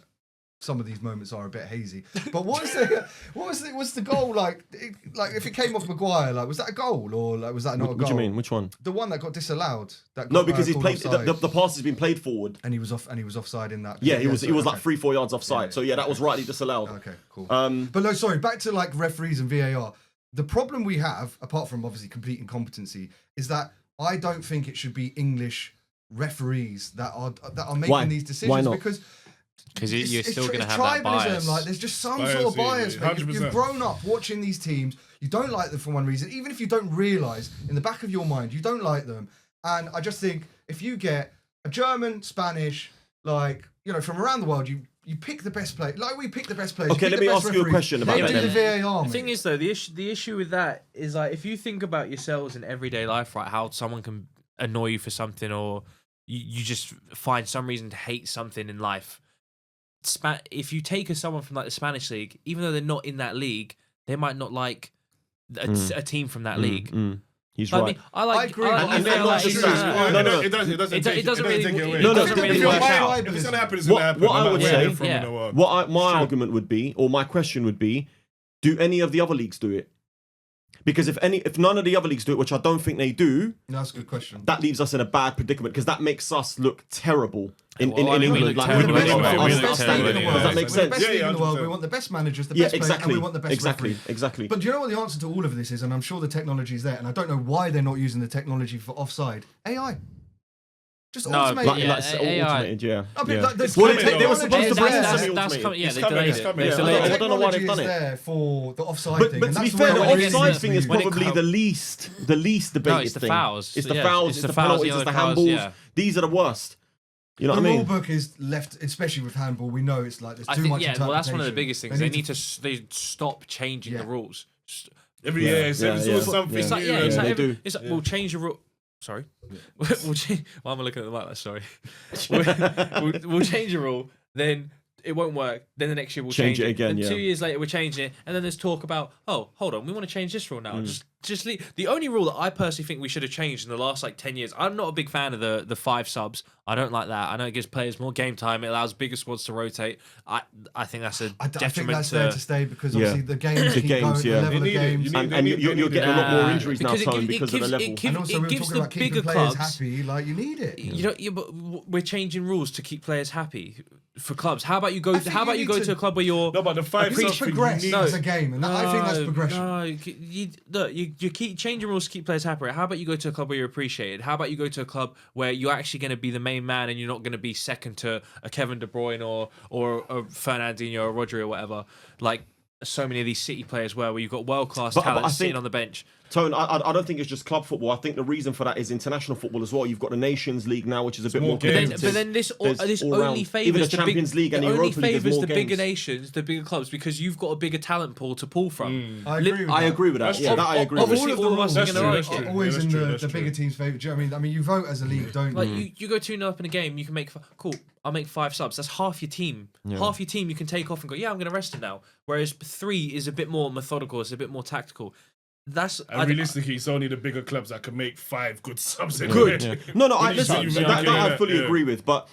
some of these moments are a bit hazy. But what's the goal like? Like if it came off Maguire, like was that a goal or like was that not a goal? What do you mean? Which one? The one that got disallowed. That No, got, because he's called played. offside. The pass has been played forward. and he was offside in that. Yeah, he was so- like okay. 3-4 yards offside. Yeah. So yeah, that was rightly disallowed. Okay, cool. But no, sorry. Back to like referees and VAR. The problem we have, apart from obviously complete incompetency, is that I don't think it should be English referees that are making Why? these decisions Why not? because Because you're still going to it's have that tribalism. bias. Like there's just some Bias, sort of yeah, bias. yeah, mate. You've 100%. grown up watching these teams. You don't like them for one reason, even if you don't realise in the back of your mind you don't like them. And I just think if you get a German, Spanish, like from around the world, you pick the best player. Like we pick the best players. Okay, you pick let me the best ask you a referees. question about They that do then. the VAR. The mate. thing is, though, the issue with that is like if you think about yourselves in everyday life, right? How someone can annoy you for something, or you just find some reason to hate something in life. If you take someone from like the Spanish league, even though they're not in that league, they might not like a team from that league. He's I right. mean, I like. I agree. I like And the they're fact not that it's, just- no. It doesn't It doesn't really- take it away. it No, no, doesn't really if work you're out. If it's gonna happen, it's gonna happen. What No matter I would where say- you're from in the world. My argument would be, or my question would be, do any of the other leagues do it? Because if none of the other leagues do it, which I don't think they do, That's a good question. that leaves us in a bad predicament because that makes us look terrible in Well, I mean, we England. look Like, terrible we're the anyway. best We league look in the terrible world. anyway. Does that make We're the sense? best Yeah, league in the world. 100%. We want the best managers, the Yeah, best players, and exactly. we want the best referees. Exactly. But do you know what the answer to all of this is? And I'm sure the technology is there, and I don't know why they're not using the technology for offside. AI. Just No, automate but it. yeah, Like, automated, yeah. I mean, Yeah. like, It's the coming, technology they were is supposed to there. bring that's semi-automated. coming. Yeah, It's they coming, delayed it's it. coming. They Yeah, delayed I it. don't know why they've Technology done is it. there for the offside But thing. to and be that's fair, where the it really offside needs to thing be is used. probably the least debated No, it's the thing. fouls. It's the Yeah, fouls, it's it's the the fouls, penalties, the it's the other fouls, handballs. yeah. These are the worst. You know The what I rule mean? book is left, especially with handball. We know it's like there's I too think much well, that's one of the interpretation. biggest things. They need to they stop changing the Yeah. rules. Every year, it's always something It's like, new. yeah, it's Yeah, like, they do. it's like we'll change the rule. Sorry. We'll change, why am I looking at the mic? Sorry. We'll change the rule, then it won't work. Then the next year we'll Change change it again, Then yeah. 2 years later we're changing it, and then there's talk about, oh, hold on, we want to change this rule now. Just leave. The only rule that I personally think we should have changed in the last 10 years. I'm not a big fan of the 5 subs. I don't like that. I know it gives players more game time. It allows bigger squads to rotate. I think that's a I think detriment that's to. there to stay because Yeah. obviously the games The keep games, going, yeah. the level They of need it. games. You need- And they you're need getting a lot more injuries now, because Tone, because of the level. And also, we were gives talking the about keeping bigger players clubs. happy. Like you need it. You know, yeah, but we're changing rules to keep players happy for clubs. How about you go? I think How about you you need go to- to a club where you're No, but the five Please something progress you need. as a game, and I think that's progression. No, you keep changing rules to keep players happy. How about you go to a club where you're appreciated? How about you go to a club where you're actually going to be the main man and you're not going to be second to a Kevin De Bruyne or a Fernandinho or Rodri or whatever? Like so many of these City players where you've got world class But talent I sitting think- on the bench. Tone, I don't think it's just club football. I think the reason for that is international football as well. You've got the Nations League now, which is a bit more more games. competitive. But then this There's all only round. favors even the the Champions League and the only Europa League. There's favors more the bigger games. nations, the bigger clubs, because you've got a bigger talent pool to pull from. I agree with I that. agree with that. That's Yeah, true. that I agree Of with. Obviously, all of the all of us rules are That's gonna true, like that's it. true. are always Yeah, in that's true, the that's bigger true. team's favour. Do you know what I mean? I mean, you vote as a league, don't Like you? you go 2-0 up in a game, you can make cool. I'll make 5 subs. That's half your team. Half your team you can take off and go, yeah, I'm going to rest him now. Whereas 3 is a bit more methodical. It's a bit more tactical. That's And realistically, it's only the bigger clubs that can make 5 good subs. Good. Anyway. No, I When you listen. say you That make I it, fully yeah. agree with. But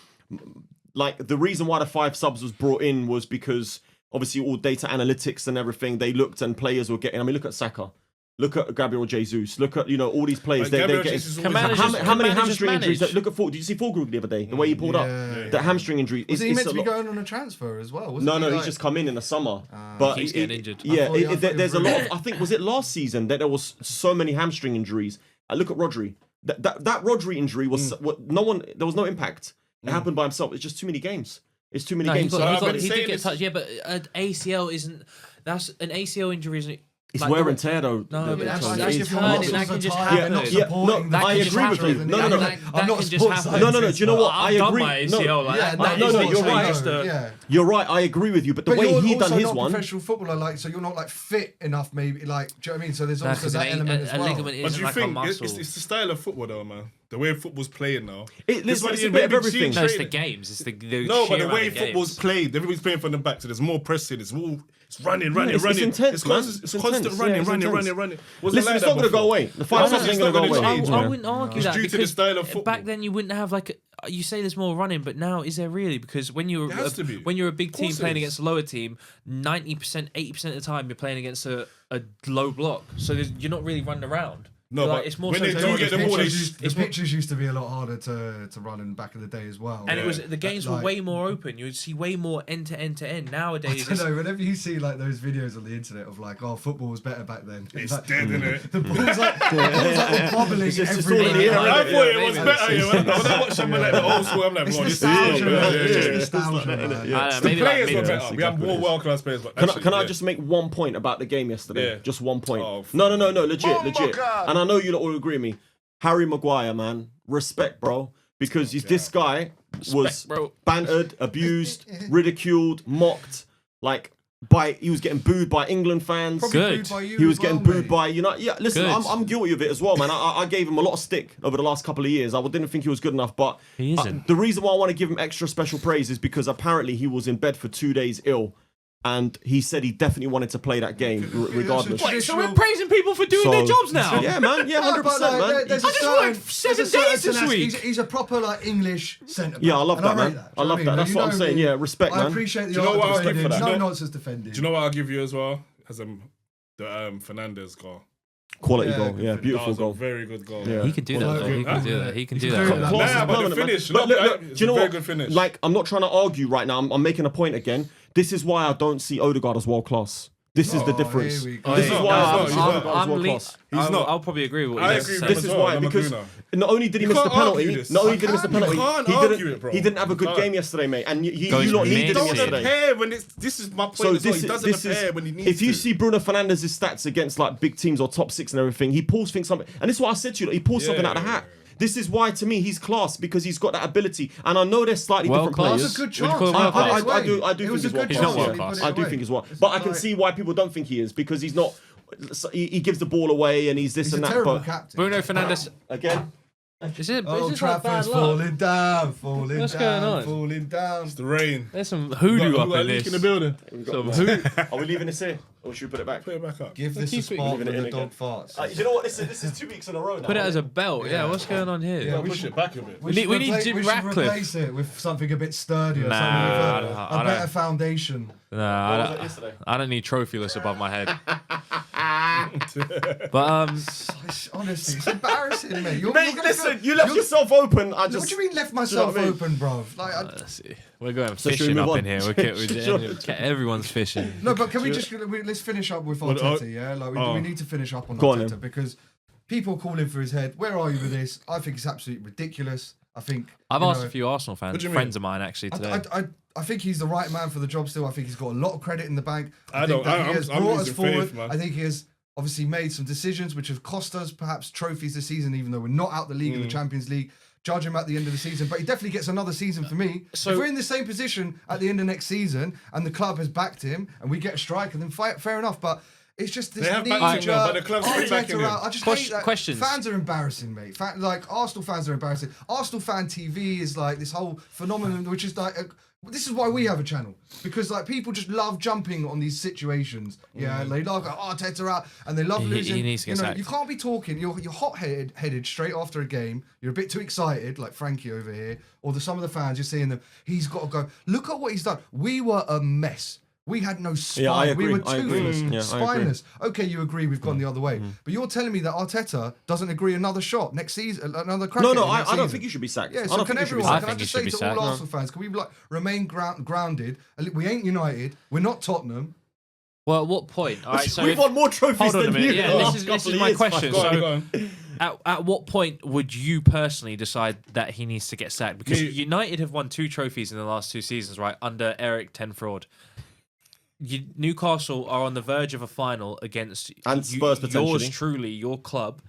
like the reason why the 5 subs was brought in was because obviously all data analytics and everything they looked and players were getting. I mean, look at Saka. Look at Gabriel Jesus. Look at all these players. Like, They're Gabriel getting. Jesus is Can always- managers- How many managers hamstring manage? injuries? Look at Did you see Fulkrug the other day? The way he pulled up. Yeah. The hamstring injury. Was he it's meant a to be lot- going on a transfer as well? Wasn't No, he? he's Like- just come in the summer. But He's getting injured. Yeah, I thought he was there's a lot. really- I think was it last season that there was so many hamstring injuries. Look at Rodri. That Rodri injury was no one. There was no impact. It happened by himself. It's just too many games. It's too many No, he games. got, So he, I've got, been he did saying get this- touched. Yeah, but an ACL isn't. That's an ACL injury isn't. It's like, wear the- and tear though. No, but that's Tony. that's It just is. your turning. muscles That are can just tired, happen. they're not Yeah, supporting no, the I physical agree with you. strength. No, I'm no, not I'm not a just sports happen. No, do you know what? I've I done agree. my ACL. Like, Yeah, that no, is no, not you're saying right. just a- Yeah. You're right. I agree with you. But the But way you're he also done his not one. professional footballer, like, so you're not like fit enough, maybe, like, do you know what I mean? So there's No, also 'cause that element as a well. ligament But isn't you like a think muscle. it's the style of football, though, man. The way football's playing now. Listen, This one it's you a bit of maybe everything. see No, it's the training. games. It's the No, but sheer the way amount of football's games. played, everybody's playing from the back, so there's more pressing. It's running, it's running. intense, man. Constant, It's constant intense. running, Yeah, it's running. intense. Wasn't Listen, like it's that not going to go before. away. The 5 subs ain't going to go away. change, I man. wouldn't argue It's that due to the because style of football. back then you wouldn't have like you say there's more running, but now is there really? Because when you're There has to be. when you're a big Of team course it playing is. against a lower team, 90%, 80% of the time you're playing against a low block, so you're not really running around. No, You're but like, it's more when so they to- do get the ball, The pitches used to be a lot harder to run in back in the day as well. and Yeah. it was the games were Like- way more open. You would see way more end to end to end. I Nowadays, don't know. Whenever you see like those videos on the internet of like, oh, football was better back then. It's like, dead, innit? the ball's like all bobbling It's just everywhere. all in the air, I Yeah, thought it was maybe. better. Yeah, when I watch some of like the old school, I'm like, It's bro, this is nostalgia, better. man. Yeah, It's just yeah. nostalgia, man. I don't know, The maybe like players were mid- better. We have more world class players. But Can actually, I yeah. just make one point about the game yesterday? Yeah. Just one point. Oh, No, legit. And I know you lot all agree with me. Harry Maguire, man, respect, bro, because this guy was bro. bantered, abused, ridiculed, mocked, like he was getting booed by England fans. Probably Good. booed by you He was as getting well, booed mate. by Yeah, listen, Good. I'm guilty of it as well, man. I gave him a lot of stick over the last couple of years. I didn't think he was good enough, but He isn't. the reason why I want to give him extra special praise is because apparently he was in bed for 2 days ill. and he said he definitely wanted to play that game regardless. Wait, Wait, so we're praising people for doing their jobs now? Yeah, man. Yeah, 100%, man. There's I just worked 7 days this week. He's a proper like English centre. Yeah, I love that, rate man. I love that. That's what I'm saying. Yeah, respect, I man. appreciate the Do you know art what I'll of give for defending. that? No nonsense defending. Do you know what I'll give you as well? As the Fernandes goal. Quality Yeah, goal. good Yeah, for- beautiful That was goal. a very good goal. Yeah. He can do that. Well, Though. He can do that. He can do He's good. that. Class Nah, is but the permanent, man. finish. Look, Look, do it's you know a very what? good finish. Like, I'm not trying to argue right now. I'm making a point again. This is why I don't see Odegaard as world class. This is the difference. here we go. This He's is not. why He's I not. don't He's see not. Odegaard as world class. He's not. I'll probably agree with what I you're agree with saying. This is as well, why, I'm a because Bruno. not only did he You miss the can't argue penalty, this. not only You did he miss the can't penalty, argue it, bro. he didn't have a You good can't. game yesterday, mate. And you Goes lot mid. needed him Doesn't yesterday. appear when it's. This is my point So as well. He doesn't this appear is, when he needs if you to. see Bruno Fernandes' stats against like big teams or top six and everything, he pulls things something. And this is what I said to you, he pulls something out of the hat. This is why, to me, he's class because he's got that ability. And I know they're slightly World different class? players. It was a good Would you chance. call him He world put it class? away. I do It think was he's a world good He's not chance. world He class. put it I do away. think he's world. It's But I can like- see why people don't think he is because he's not. He gives the ball away and he's this He's a and that. terrible But captain. Bruno Fernandes. again, Is it? Old Is this like bad Trafford's luck? falling down, falling What's down, going on? falling down. The rain. There's some hoodoo Got up a in leak this. in the building. Some hoodoo. are we leaving this here or should we put it back? Put it back up. Give this a keep it- spark leaving when it in the again. dog farts. You know what? This is 2 weeks in a row now. Put it as a belt. Yeah. What's going on here? Yeah, Push it back a bit. We need Jim we should Ratcliffe. replace it with something a bit sturdier, Nah, something with I a don't- better foundation. Nah, What was that yesterday? I don't need trophyless above my head. But Honestly, it's embarrassing, mate. You're Mate, gonna listen, feel- you left you're- yourself open. I What just. do you mean left know myself what I mean? open, bruv? Like, let's see. We're going should we fishing move up on? in here. Everyone's fishing. no, but can we just let's finish up with Arteta? Yeah, like we need to finish up on Go on, Arteta then. because people calling for his head. Where are you with this? I think it's absolutely ridiculous. I think I've you asked know, a few Arsenal fans, What do you friends mean? of mine actually today. I think he's the right man for the job still. I think he's got a lot of credit in the bank. I think don't- that I'm- he has I'm brought us losing forward. faith, man. I think he has obviously made some decisions which have cost us perhaps trophies this season, even though we're not out the league Mm. of the Champions League. Judge him at the end of the season, but he definitely gets another season for me. So- if we're in the same position at the end of next season and the club has backed him and we get a striker, then fair enough. But it's just this They have backed knee-jerk, him now, but the club's still Arteta backing him. out. I just hate that. Questions. Fans are embarrassing, mate. Like Arsenal fans are embarrassing. Arsenal fan TV is like this whole phenomenon, which is like. This is why we have a channel, because like people just love jumping on these situations. Yeah, they love Arteta out, and they love He losing. needs to get sacked. You can't be talking. You're hot-headed straight after a game. You're a bit too excited, like Frankie over here, or some of the fans. You're seeing them. He's got to go. Look at what he's done. We were a mess. We had no spine. Yeah, I We agree. were I agree. toothless, Yeah, I agree. spineless. Okay, you agree we've gone the other way, but you're telling me that Arteta doesn't agree another shot next season, another crack. No, at no, it next I don't season? think you should be sacked. Yeah, I so don't can think you should be everyone? sacked. Can I think just he say should to be all sacked. Arsenal fans, can we like remain grounded? We ain't United. We're not Tottenham. Well, at what point? All right, so We've if- won more trophies hold on a than minute. you. Yeah, in the this last is couple of my years, question. man. Go on, So- go on. At what point would you personally decide that he needs to get sacked? Because Me- United have won 2 trophies in the last 2 seasons, right? Under Eric Ten Fraud. Newcastle are on the verge of a final against And Spurs potentially. yours truly, your club.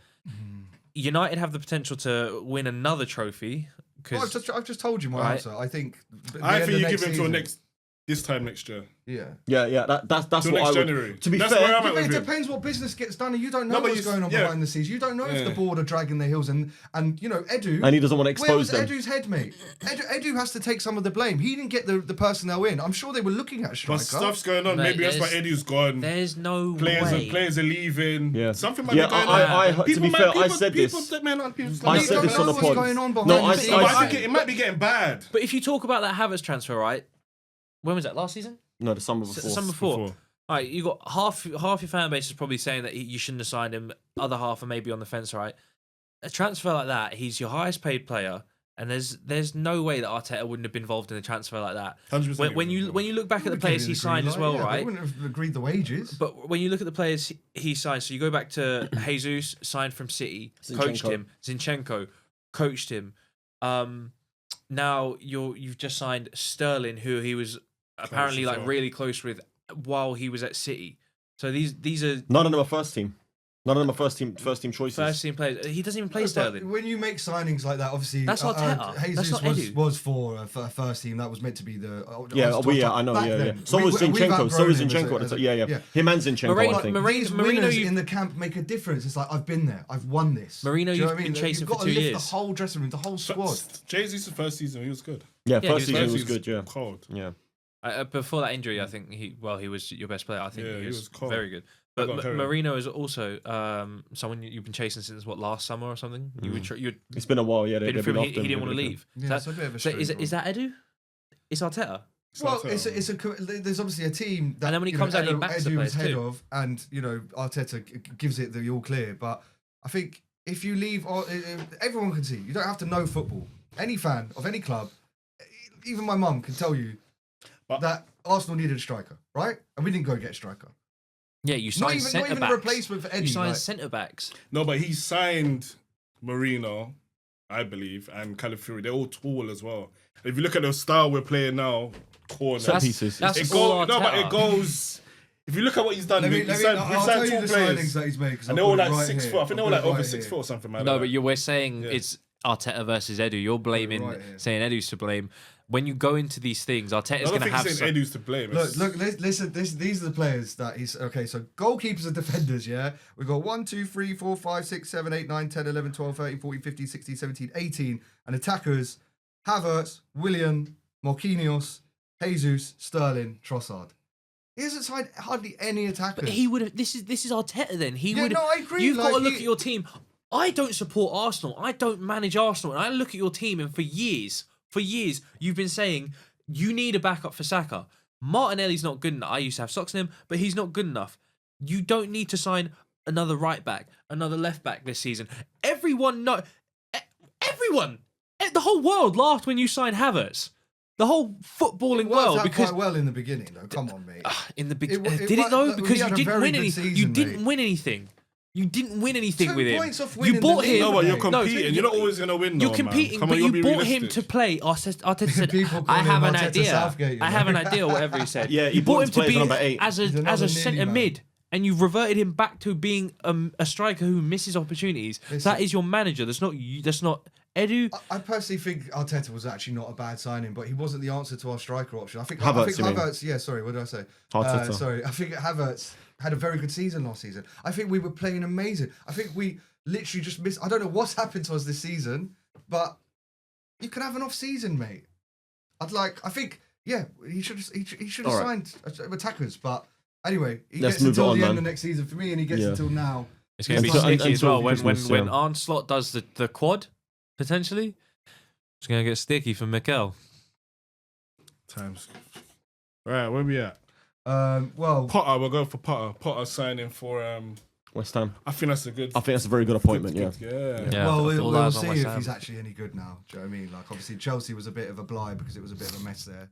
United have the potential to win another trophy. Well, Because I've just told you my Right. answer. I think. at the I end think of you give him till season- this time next year. Yeah. Yeah, that's Till what I next would. January. To be That's where fair, I'm at But it with him. depends what business gets done, and you don't know No, but what's you- going on yeah. behind the scenes. You don't know if Yeah. the board are dragging their heels, and you know Edu. and he doesn't want to Where was expose them. Edu's head, mate? Edu has to take some of the blame. He didn't get the personnel in. I'm sure they were looking at a striker. But stuff's going on. Mate, Maybe that's why there's- Eddie's gone. there's no Players way. are leaving. Yeah. Something might Yeah, be going I- on. to be fair, I said people, this. People, man, people, I You said don't this know on the what's pod. going on behind No, the I- scenes. No, but I- I think it might be getting bad. But if you talk about that Havertz transfer, right? When was that? Last season? No, the summer before. Some before. All right, you got half your fan base is probably saying that you shouldn't have signed him. Other half are maybe on the fence. Right, a transfer like that, he's your highest paid player, and there's no way that Arteta wouldn't have been involved in a transfer like that. 100% When you look back at the players he signed as well, They right? wouldn't have agreed the wages. But when you look at the players he signed, so you go back to Jesus, signed from City, coached Zinchenko. him. Zinchenko coached him. Now you've just signed Sterling, who he was apparently as like well. really close with while he was at City. So these are None of them are first team. None of them are first team choices. first team players. He doesn't even play But Sterling. when you make signings like that, obviously That's Arteta. That's Jesus not was, Edu. was for a first team. That was meant to be the I know. back Yeah. then. So was We've Zinchenko. So outgrown was him as a- Zinchenko at as the a- time. Yeah. Him and Zinchenko, Moreno- I think. Moreno- These Marino, winners you- in the camp make a difference. It's like I've been there, I've won this. Marino, Do you know you've what I mean? been chasing You've for got 2 to lift years. the whole dressing room, the whole squad. Jay-Z's first season, he was good. Yeah, Yeah, first he season was was good. Yeah. Cold. Yeah. Before that injury, I think he was your best player. I think Yeah, he was cold. very good. got But carried. Marino is also someone you've been chasing since last summer or something. You'd It's been a while. Yeah, been they've through been him, after he him, didn't want to they've been- leave. Yeah, it's a bit of a strange is that Edu? It's Arteta. Well, Arteta. there's obviously a team that And then when he comes out, he backs the Edu players is head too. of, and Arteta gives it the all clear. But I think if you leave, everyone can see. You don't have to know football. Any fan of any club, even my mum can tell you that Arsenal needed a striker, right? And we didn't go get a striker. Yeah, you Not signed even centre a backs. replacement for Eddie. You signed like- centre backs. No, but he signed Marino, I believe, and Calafiori. They're all tall as well. If you look at the style we're playing now, corner. Set pieces. That's It all goes, no, but Arteta. it goes. If you look at what he's done, Let me, we've I'll signed tell you two the players, signings that he's made. 'cause and I've they're all got like it right 6 here. foot. I think they're all I've like got it over right 6 here. foot or something like No, that. but we're saying Yeah. it's Arteta versus Edu. You're blaming, right here. saying Edu's to blame. When you go into these things, Arteta's I going don't to think have he's saying Edu's to blame. Look, listen. These are the players that he's okay. So goalkeepers and defenders, yeah. We've got 1, 2, 3, 4, 5, 6, 7, 8, 9, 10, 11, 12, 13, 14, 15, 16, 17, 18, and attackers: Havertz, Willian, Marquinhos, Jesus, Sterling, Trossard. He hasn't signed hardly any attackers. But he would have. This is Arteta. Then he Yeah, would. no, I agree, You've got to like, look he- at your team. I don't support Arsenal. I don't manage Arsenal, and I look at your team, and for years, you've been saying you need a backup for Saka. Martinelli's not good enough. I used to have socks in him, but he's not good enough. You don't need to sign another right back, another left back this season. Everyone the whole world laughed when you signed Havertz. The whole footballing It worked world out because quite well in the beginning, though. Come on, mate. in the It beginning, wa- it did wa- it though? look, Because he had you a didn't very win good anything. You season, didn't mate. win anything. You didn't win anything 2 with him. points off You winning bought the him. league, No, but you're mate. competing. You're not always going to win, You're though, competing, man. Come but on, you be bought him realistic. to play. Arteta said, People call "I have him an Arteta idea. Southgate, you I know. have an idea." Whatever he said. Yeah, he you bought bought him him to to play be as number 8. as He's a another centre nilly man. mid, and you've reverted him back to being a striker who misses opportunities. Listen. That is your manager. That's not you. That's not Edu. I personally think Arteta was actually not a bad signing, but he wasn't the answer to our striker option. I think Havertz, you mean? Havertz. Yeah, sorry, what did I say? Arteta. Sorry, I think Havertz had a very good season last season. I think we were playing amazing. I think we literally just missed. I don't know what's happened to us this season, but you can have an off season, mate. I think, yeah, he should have All right. signed attackers, but anyway, he Let's gets move until on, the end man. of next season for me, and he gets Yeah. until now. It's going to be Until- sticky as well until when Christmas, when yeah. Arne Slot does the quad potentially. It's going to get sticky for Mikel. Times. Right, where we at? Well, Potter, we'll go for Potter. Potter signing for. West Ham. I think that's a good. I think that's a very good appointment. Yeah. Yeah. Yeah, well, all we'll eyes on see West if Ham. he's actually any good now. Do you know what I mean? Like, obviously, Chelsea was a bit of a blind because it was a bit of a mess there.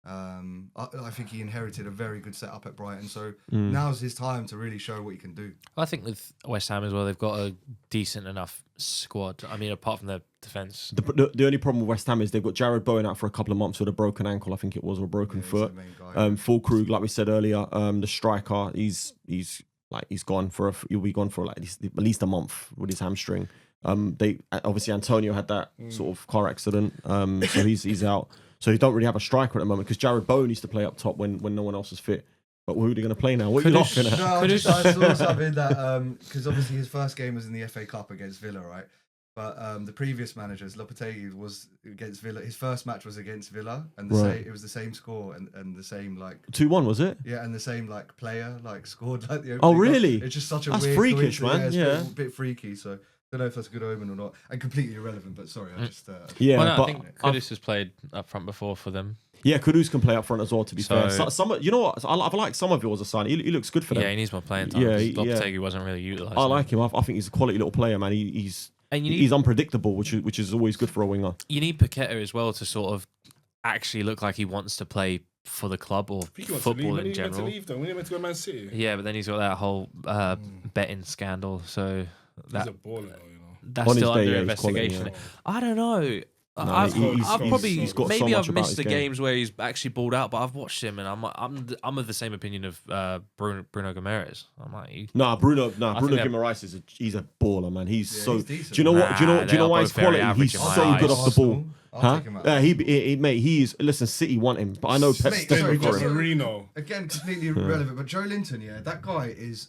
I think he inherited a very good setup at Brighton, so now's his time to really show what he can do. I think with West Ham as well, they've got a decent enough squad. I mean, apart from their defence. The only problem with West Ham is they've got Jared Bowen out for a couple of months with a broken ankle, I think it was, or a broken Yeah, he's foot. the main guy. Fulkrug, like we said earlier, the striker, he's gone for he'll be gone for like at least a month with his hamstring. They obviously Antonio had that sort of car accident, so he's out. So you don't really have a striker at the moment because Jared Bowen used to play up top when no one else was fit. But who are they going to play now? What are you laughing at? No, I saw something that because obviously his first game was in the FA Cup against Villa, right? But the previous managers, Lopetegui, was against Villa. His first match was against Villa, and Right. it was the same score and the same like 2-1 was it? yeah, and the same like player like scored like the. Oh, opening goal. really? It's just such a That's weird freakish, coincidence. man. Yeah, it's Yeah. a bit freaky. So don't know if that's a good omen or not, and completely irrelevant. But sorry, I just Yeah, Well, no, but I think Kudus has played up front before for them. yeah, Kudus can play up front as well. To be So- fair, some you know what? I like Somerville as a sign. He looks good for them. Yeah, he needs more playing time. Yeah, Yeah, yeah. Lopetegui wasn't really utilised. I like him. I think he's a quality little player, man. He's And you need he's unpredictable, which is always good for a winger. you need Paqueta as well to sort of actually look like he wants to play for the club or I think he wants football to leave. When in are you meant to general. leave, though? When are you meant to go Man City? Yeah, but then he's got that whole betting scandal, so He's that a baller, though, you know. that's On his still day, under yeah, he's quality, investigation. yeah. I don't know. No, I've he's probably got so maybe much I've about missed his the game. games where he's actually balled out, but I've watched him and I'm of the same opinion of Bruno Guimaraes. I'm like, Bruno think Guimaraes he's a baller, man. He's Yeah, so. he's decent. Do you know what? Do you Nah, know they why are his both very quality? average He's in my so eyes. good off the ball. I'll Huh? take him out. Yeah, mate. He's listen. City want him, but I know Pep's Mate, desperate sorry, for just him. so- Marino. Again, completely irrelevant. But Joe Linton, yeah, that guy is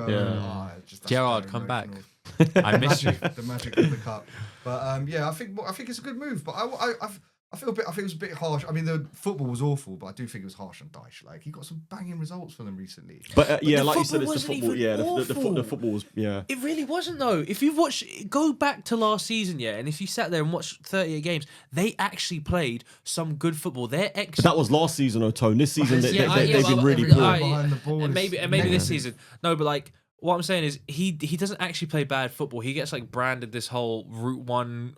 ago. Yeah. That's Gerrard, very come back. emotional. I miss you. The magic of the cup. But yeah, I think it's a good move. But I think it was a bit harsh. I mean, the football was awful, but I do think it was harsh on Dyche. Like, he got some banging results for them recently. But yeah, the like you said, football it's the wasn't football. even Yeah, the awful. football was. Yeah. It really wasn't though. If you've watched, go back to last season, yeah, and if you sat there and watched 38 games, they actually played some good football. Their But that was last season, O'Tone. This season, they've been really well, poor. I- behind the ball and is maybe this negative. season. No, but like what I'm saying is he doesn't actually play bad football. He gets like branded this whole Route One,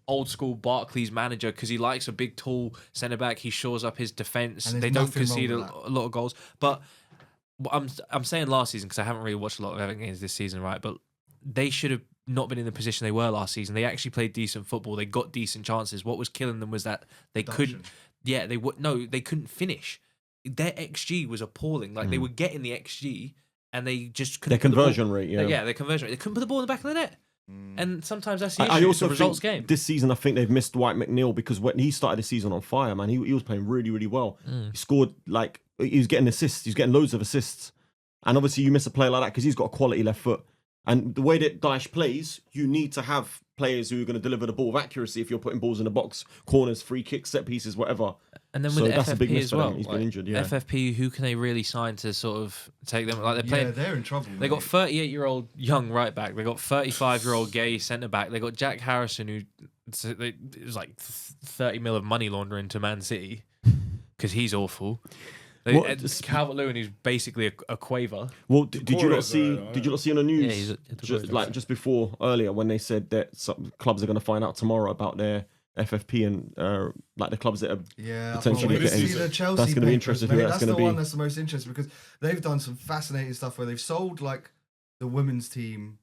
old school Barclays manager because he likes a big tall centre back. He shores up his defence. And there's They don't nothing wrong concede with a lot of goals. But I'm saying last season because I haven't really watched a lot of Everton games this season, right? But they should have not been in the position they were last season. They actually played decent football. They got decent chances. What was killing them was that they couldn't. Yeah, they couldn't finish. Their XG was appalling. Like they were getting the XG and they just couldn't. Their conversion rate, yeah. Yeah, their conversion rate. They couldn't put the ball in the back of the net. And sometimes that's the issue. I It's also a results think game. this season, I think they've missed Dwight McNeil because when he started the season on fire, man, he was playing really, really well. He scored he was getting assists. He was getting loads of assists. And obviously, you miss a player like that because he's got a quality left foot. And the way that Dyche plays, you need to have players who are going to deliver the ball with accuracy if you're putting balls in the box, corners, free kicks, set pieces, whatever. And then So with that's a big FFP miss as for them. well. He's been injured, yeah. FFP, who can they really sign to sort of take them? Like they're playing. Yeah, they're in trouble. They got 38-year-old young right back. They got 35-year-old gay centre back. They got Jack Harrison, who it was like 30 mil of money laundering to Man City because he's awful. Calvert-Lewin, who's basically a quaver. Well, did you not Decora's see? there, Did you not see on the news? Yeah, he's just before earlier when they said that some clubs are going to find out tomorrow about their FFP and the clubs that are potentially I can't wait to getting. see the Chelsea That's going to be papers, interesting. mate. Who that's That's going the to be. one that's the most interesting because they've done some fascinating stuff where they've sold like the women's team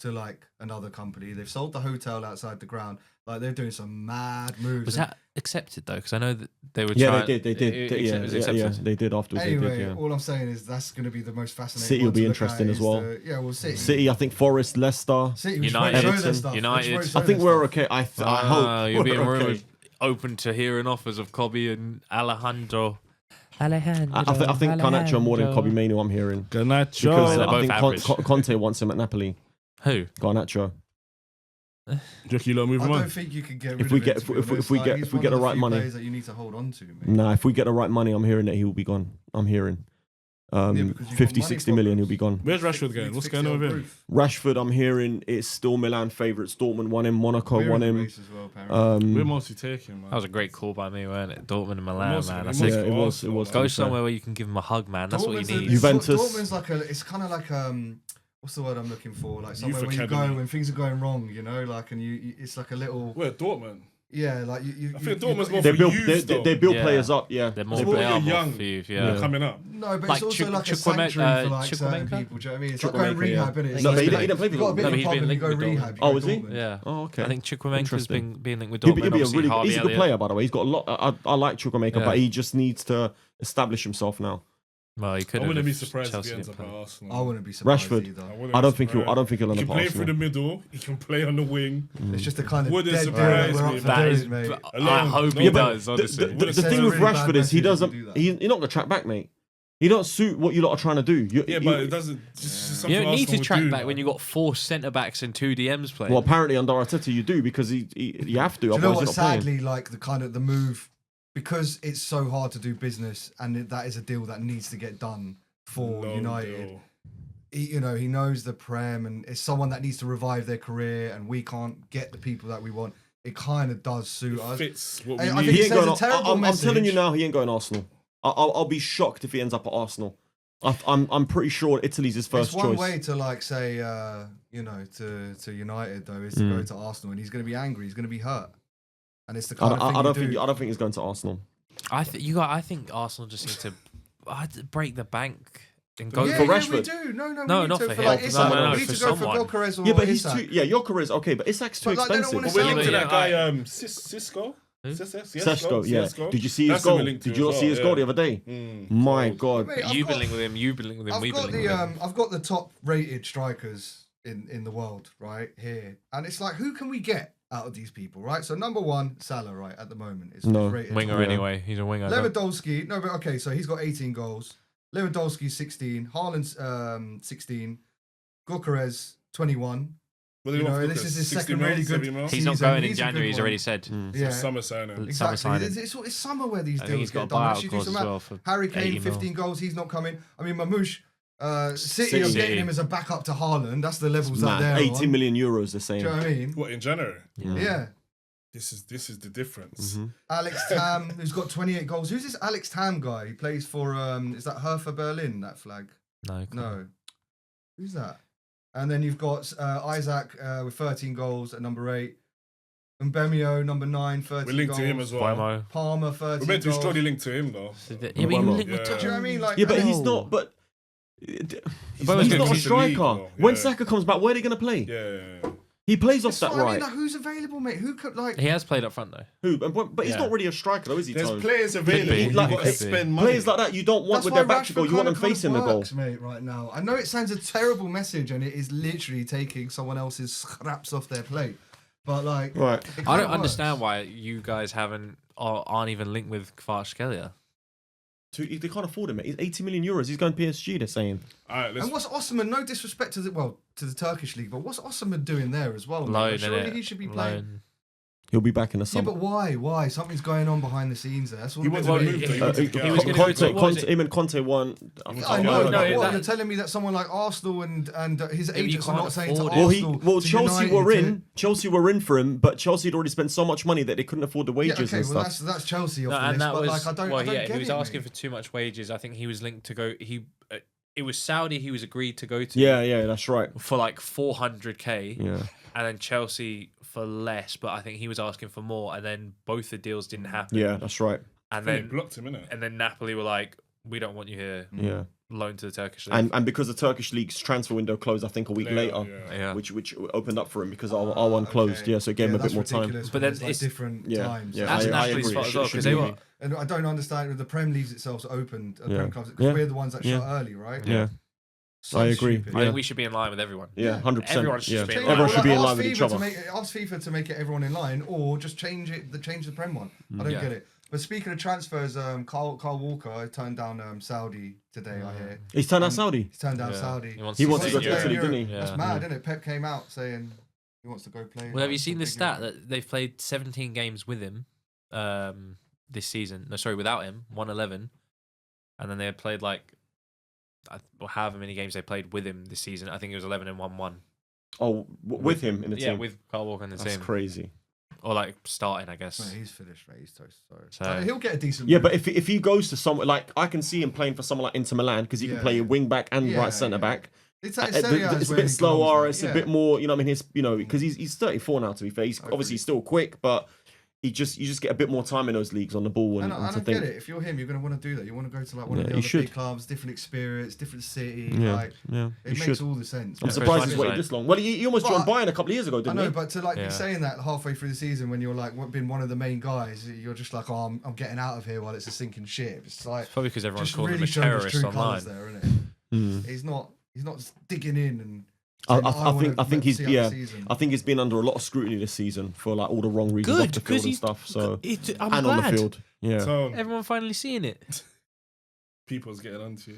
to like another company. They've sold the hotel outside the ground. Like they're doing some mad moves. Was that accepted though? Because I know that they were. Yeah, trying, they did. It was Yeah, accepted. they did afterwards. Anyway, they did, yeah. all I'm saying is that's going to be the most fascinating. City will one be to look interesting at as is well. Well, City. City, I think Forest, Leicester. City, which United. won't show their Everton. stuff, which United. won't show I think their we're stuff. okay. I hope You're being we're rumoured open to hearing offers of Kobe and Alejandro. I think Garnacho more than Kobe Mainoo, I'm hearing. Because Garnacho. they're I think both average. Conte wants him at Napoli. Who? Garnacho. Jockey, lot move I him don't on. think you can get rid If we of get- it, to be if we- honest. if we Like, get- he's if we one get of the the right few money. players that you need to hold on to, mate. Nah, if we get the right money, I'm hearing that he will be gone. I'm hearing. because you've got 50, money 60 million, he'll problems. be gone. Where's Rashford going? What's going on with him? Rashford, I'm hearing it's still Milan favourites. Dortmund won him, Monaco We're won in the him. race as well, apparently. We're Um, mostly taking, man. That was a great call by me, weren't it? Dortmund and Milan, Mostly- man. I mostly said, Yeah, it was, Arsenal, it was. man. go to be somewhere fair. where you can give him a hug, man. That's what you Dortmund's need. Juventus. Dortmund's like it's kind of like what's the word I'm looking for? Like somewhere Youth where you academy. go when things are going wrong, like, and it's like a little, We're Dortmund. yeah, like you. I think Dortmund's more They for build, youth, though. they build Yeah. players up, yeah. They're more, It's they more are you're more young. for youth, Yeah. yeah. Coming up. No, but Like it's also like a Chukwuemeka- sanctuary for like Chukwuemeka? certain people. Do you know what I mean? It's like Chukwuemeka, going rehab, yeah. innit? It's No, like but he you didn't play for got a bit Dortmund. of No, a he's been problem, you go linked with rehab. Dortmund. you Oh, go is he? Dortmund. Yeah. Oh, okay. I think Chukwuemeka's Interesting. been linked with He'll Dortmund. be a Obviously, really Harvey he's a good Elliott. player, by the way. He's got a lot. I like Chukwuemeka, Yeah. but he just needs to establish himself now. Well, he could I have. wouldn't be if surprised if Chelsea he ends didn't up at play. Arsenal. I wouldn't be surprised Rashford. either. I don't think he'll end He up can at play through Arsenal. the middle. He can play on the wing. It's just the kind of Wouldn't dead surprise that we're me, up for That doing, is, mate. I Alone. hope No, he but does. Honestly, The Sends thing a with really bad Rashford is he message doesn't. if you do that. He's not gonna track back, mate. He don't suit what you lot are trying to do. Yeah, but it doesn't. you don't need to track back when you got 4 centre backs and 2 DMs playing. Well, apparently under Arteta you do because you have to. Do you know Otherwise what? you're not playing. Sadly, like the move, because it's so hard to do business, and that is a deal that needs to get done for United. He knows the Prem, and it's someone that needs to revive their career, and we can't get the people that we want. It kind of does suit us. Fits what I we think need. He it ain't sends going. a terrible I'm telling you message. now, he ain't going Arsenal. I'll be shocked if he ends up at Arsenal. I'm pretty sure Italy's his first It's one choice. way to like say, to United though, is to go to Arsenal, and he's going to be angry. He's going to be hurt, and it's the kind of thing I don't you think do. I don't think he's going to Arsenal. I think Arsenal just need to break the bank and go yeah, for yeah, Rashford. we do. No, No, we not need for to, him. like, No, Isak. no, we need for to go someone. for Gyökeres or Yeah, but he's Isak. too. Yeah, Gyökeres okay, but Isak's too But, like, they don't expensive. wanna We're linked to Yeah, that yeah, guy, Cisco. Sesko, yeah. Did you see his That's who goal? we're linked to Did you not as see well, his yeah. goal the other day? My God. Mate, You've been linked with him. You've been linked with him. I've We've got been linked with him. I've got the top rated strikers in the world right here, and it's like, who can we get out of these people, right? So number one, Salah, right at the moment is No. rated Winger top. Yeah. anyway. He's a winger. Lewandowski, no, but okay, so he's got 18 goals. Lewandowski 16, Haaland's 16, Gyökeres 21, What do You you know, want this for is his 60 second mil, really good 70 mil? He's not season. going in He's a good January. He's one. already said. Yeah. Summer signing. Summer Exactly. signing. It's summer where these I think deals he's got get a done. buyout Actually, do clause some as well for Harry Kane, 80 mil. 15 goals. He's not coming. I mean, Mamouche, City are City. getting him as a backup to Haaland. That's the levels that Man, they're 80 on. million euros Do they're saying. you know what I mean? What, in January? Yeah. This is the difference. Alex Tam, who's got 28 goals. Who's this Alex Tam guy? He plays for, is that Hertha Berlin, that flag? No. Who's that? And then you've got Isaac with 13 goals at number 8. Mbemio, number 9, 13 We're linked goals. to him as well. Boimo. Palmer, 13 We're meant to be goals. strongly linked to him though. Yeah, but you link with Yeah. Do you know what I mean? Like, Yeah, but and he's then- not. But He's he's gonna not a keep the league, striker. though. When Yeah. Saka comes back, where are they going to play? Yeah. He plays off That's that what I mean, right. like, who's available, mate? Who could, like... He has played up front though. Who? But he's Yeah. not really a striker, though, is he? There's Tone? players available. be. You Like, got to could be. spend money. Players like that you don't want That's with why their back to go. Rashford You want them kinda facing the goal. works, mate, right now. I know it sounds a terrible message, and it is literally taking someone else's scraps off their plate. But like, Right. it I kinda don't works. understand why you guys aren't even linked with Kvaratskhelia. They can't afford him, mate. He's 80 million euros. He's going PSG, they're saying. All right, let's And what's Osman? No disrespect to the Turkish league, but what's Osman doing there as well? mate? Loan, Like, surely innit? he should be playing. Loan. He'll be back in the Yeah, summer. but why? Why? Something's going on behind the scenes there. That's all. He a bit wanted to weird. move. He he- wanted to get he out. was gonna go to- what was it? Him and Conte won. I know, No, but no, what, that- you're telling me that someone like Arsenal and his you agents are can't not saying to afford it. Arsenal. Well, to Chelsea United were to- in. Chelsea were in for him, but Chelsea had already spent so much money that they couldn't afford the Yeah, wages okay, and well stuff. that's Chelsea off No, the and list, that but was like I don't well, get he was it, asking mate. for too much wages. I think he was linked to go. It was Saudi. He was agreed to go to. Yeah, that's right. For like 400k, Yeah. and then Chelsea for less. But I think he was asking for more, and then both the deals didn't happen. Yeah, that's right. And They then blocked him, innit? and then Napoli were like, "We don't want you here. Yeah. Loan to the Turkish league." And because the Turkish league's transfer window closed, I think a week later, yeah. which opened up for him because our one closed. Okay. Yeah, so it gave him a that's bit more time. ridiculous But when then like it's- different Yeah, times. yeah, That's I Napoli's agree. fault It as well should because be they me. were. And I don't understand if the Prem leaves itself open, Yeah. Prem clubs, because Yeah. we're the ones that Yeah. shut early, right? Yeah, So I agree. stupid. I Yeah. think we should be in line with everyone. yeah, 100%. Everyone should yeah. be in line. Everyone should be in Like, line with each other. ask FIFA to make it everyone in line, or just change the Prem one. I don't Yeah. get it. But speaking of transfers, Carl Walker turned down Saudi today. I hear He's turned out Saudi. he's turned down Yeah. Saudi. He wants He to wants to stay go in to Europe. Italy, didn't he? Yeah. That's mad, isn't it? Pep came out saying he wants to go play. Well, have you like, seen for the big stat Europe. that they've played 17 games with him this season? No, sorry, without him, 111, and then they had played like however many games they played with him this season. I think it was 11 and 1-1. Oh, with him in the Yeah, team. with Carl Walker in the That's team, crazy. or like starting, I guess. Mate, he's finished, mate. He's toast. Sorry. So- He'll get a decent. Yeah, move. but if he goes to somewhere like I can see him playing for someone like Inter Milan because he can Yeah. play wing back and Yeah, right centre yeah. back. it's, It's Serie A is a where bit he slower. belongs, It's mate. a bit more, you know. I mean, because he's 34 now. To be fair, he's I obviously agree. still quick, but you just get a bit more time in those leagues on the ball And and I to get think. it. If you're him, you're going to want to do that. You want to go to like one Yeah, of the you other should. big clubs, different experience, different city. Yeah, Like yeah, it you makes should. all the sense. I'm man. surprised he's Chris waited Hunt. this long. Well, he almost But- joined Bayern a couple of years ago, I didn't know, he? but to like Yeah. be saying that halfway through the season when you're like been one of the main guys, you're just like, oh, I'm getting out of here while it's a sinking ship. It's like It's probably because everyone's just calling really him a showing his terrorist true online. colours there, isn't it? Mm. He's not digging in and. I saying, think he's see out the yeah. season. I think he's been under a lot of scrutiny this season for like all the wrong reasons off the field and stuff. So I'm and on the field, yeah. Tone, Everyone finally seeing it. people's getting onto you.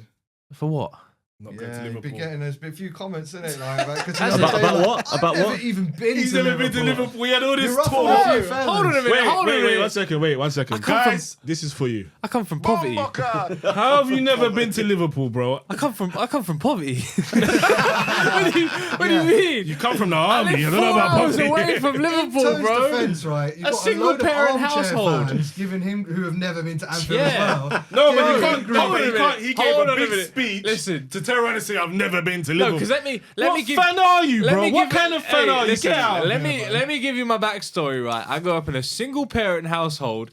For what? Not going to Yeah, you've Liverpool. been getting there's been a few comments in it, like because About what? I've About never what? even been He's to never been to Liverpool. We had all this You're rough talk. on a few fellas. Hold on a minute. hold on a minute. 1 second. come from- Guys, this is for you. I come from poverty. How have you never been to Liverpool, bro? I come from poverty. what do you mean? You come from the I army. live I don't know 4 about hours poverty. away from Liverpool, Tone's bro. defense, right? You've A got single load of parent armchair household. fans giving him who have never been to Anfield Yeah. as well. No, but Yeah, you can't. agree. No, Hold but on he a minute. can't. He gave Hold a on a big minute. speech. Listen. to turn around and say, "I've never been to No, Liverpool." because let me what give. fan are you, let bro? me What give- kind of fan hey, are you? listen, Get out. let me give you my backstory. Right, I grew up in a single parent household.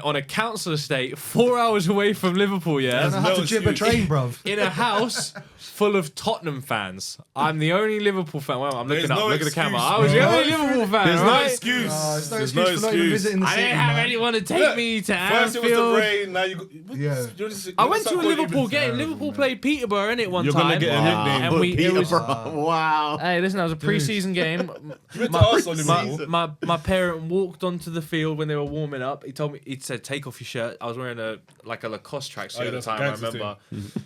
On a council estate 4 hours away from Liverpool, I don't know yeah, how no to jib a excuse. train, bruv. in a house full of Tottenham fans. I'm the only Liverpool fan. Well, I'm looking There's up. no Look at the excuse, camera. I was the bro. only Liverpool fan. There's no right? excuse. There's no There's excuse for not even visiting the I city, didn't have man. anyone to take Look, me to First it was the Anfield. rain. Now you. Yeah. I went to a Liverpool game. Liverpool played Peterborough in it one You're time. gonna get a nickname. And it was, Wow. hey, listen, that was a pre-season game. went to Arsenal, Liverpool. My parent walked onto the field when they were warming up. He said, "Take off your shirt." I was wearing a Lacoste tracksuit at the time. I remember.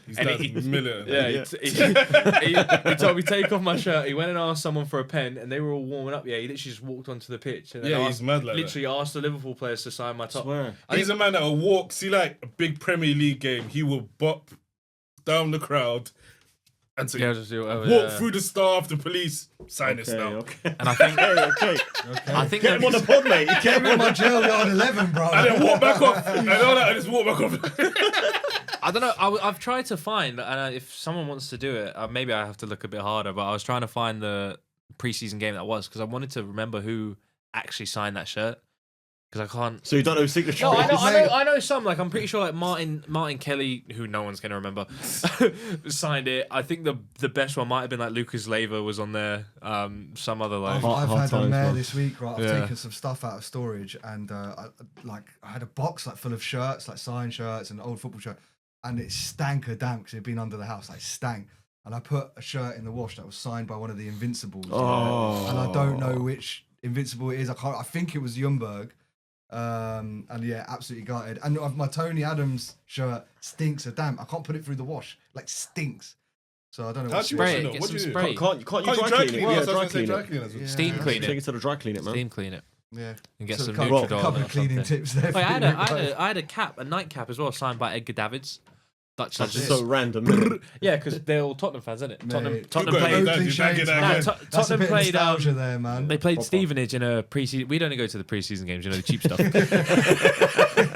He's And that he- militant. Yeah, he told me take off my shirt. He went and asked someone for a pen, and they were all warming up. Yeah, he literally just walked onto the pitch. And Yeah, he's mad like literally asked the Liverpool players to sign my top. Swear. He's a man that will walk, see like a big Premier League game, he will bop down the crowd and say, Yeah, just do whatever, walk yeah. through the staff, the police, sign this now. Okay. And I think Okay. I think Get him on the pod, mate. Get him Give on me my jail yard 11, bro. And then walk back off. I know that, I just walk back off. I don't know. I've tried to find, and if someone wants to do it, maybe I have to look a bit harder. But I was trying to find the preseason game that was because I wanted to remember who actually signed that shirt. Because I can't. So you don't know signature. No, is? I know some. Like I'm pretty sure like Martin Kelly, who no one's gonna remember, signed it. I think the best one might have been like Lucas Leiva was on there. Some other like. I've hard had a times, mare man. this week, right? I've Yeah. taken some stuff out of storage, and I had a box like full of shirts, like signed shirts and old football shirt, and it stank of damp because it'd been under the house, like stank. And I put a shirt in the wash that was signed by one of the Invincibles, Oh. and I don't know which Invincible it is. I think it was Ljungberg. And yeah, absolutely gutted. And my Tony Adams shirt stinks of damp. I can't put it through the wash, like stinks. So I don't know. How'd you Spray wash it, it? get What some do you do? spray. Can't you Can't dry you clean dry it? clean Yeah, it? I dry was clean gonna say dry it. clean as well. Steam clean Take it. it to the dry clean it, man. Steam clean it Yeah. and get So some a couple, Nutri-Dol couple or of cleaning something. tips there. Oh, for I you. had a nightcap as well signed by Edgar Davids. Dutch That's legend. so random. Isn't it? Yeah, because they're all Tottenham fans, isn't it? Tottenham Mate. Tottenham Good played. going, Oakley Dad, you don't get shades, that man. again. Tot- That's a Tottenham bit of played. nostalgia there, man. They played Proper. Stevenage in a pre-season. We don't go to the pre-season games, you know, the cheap stuff.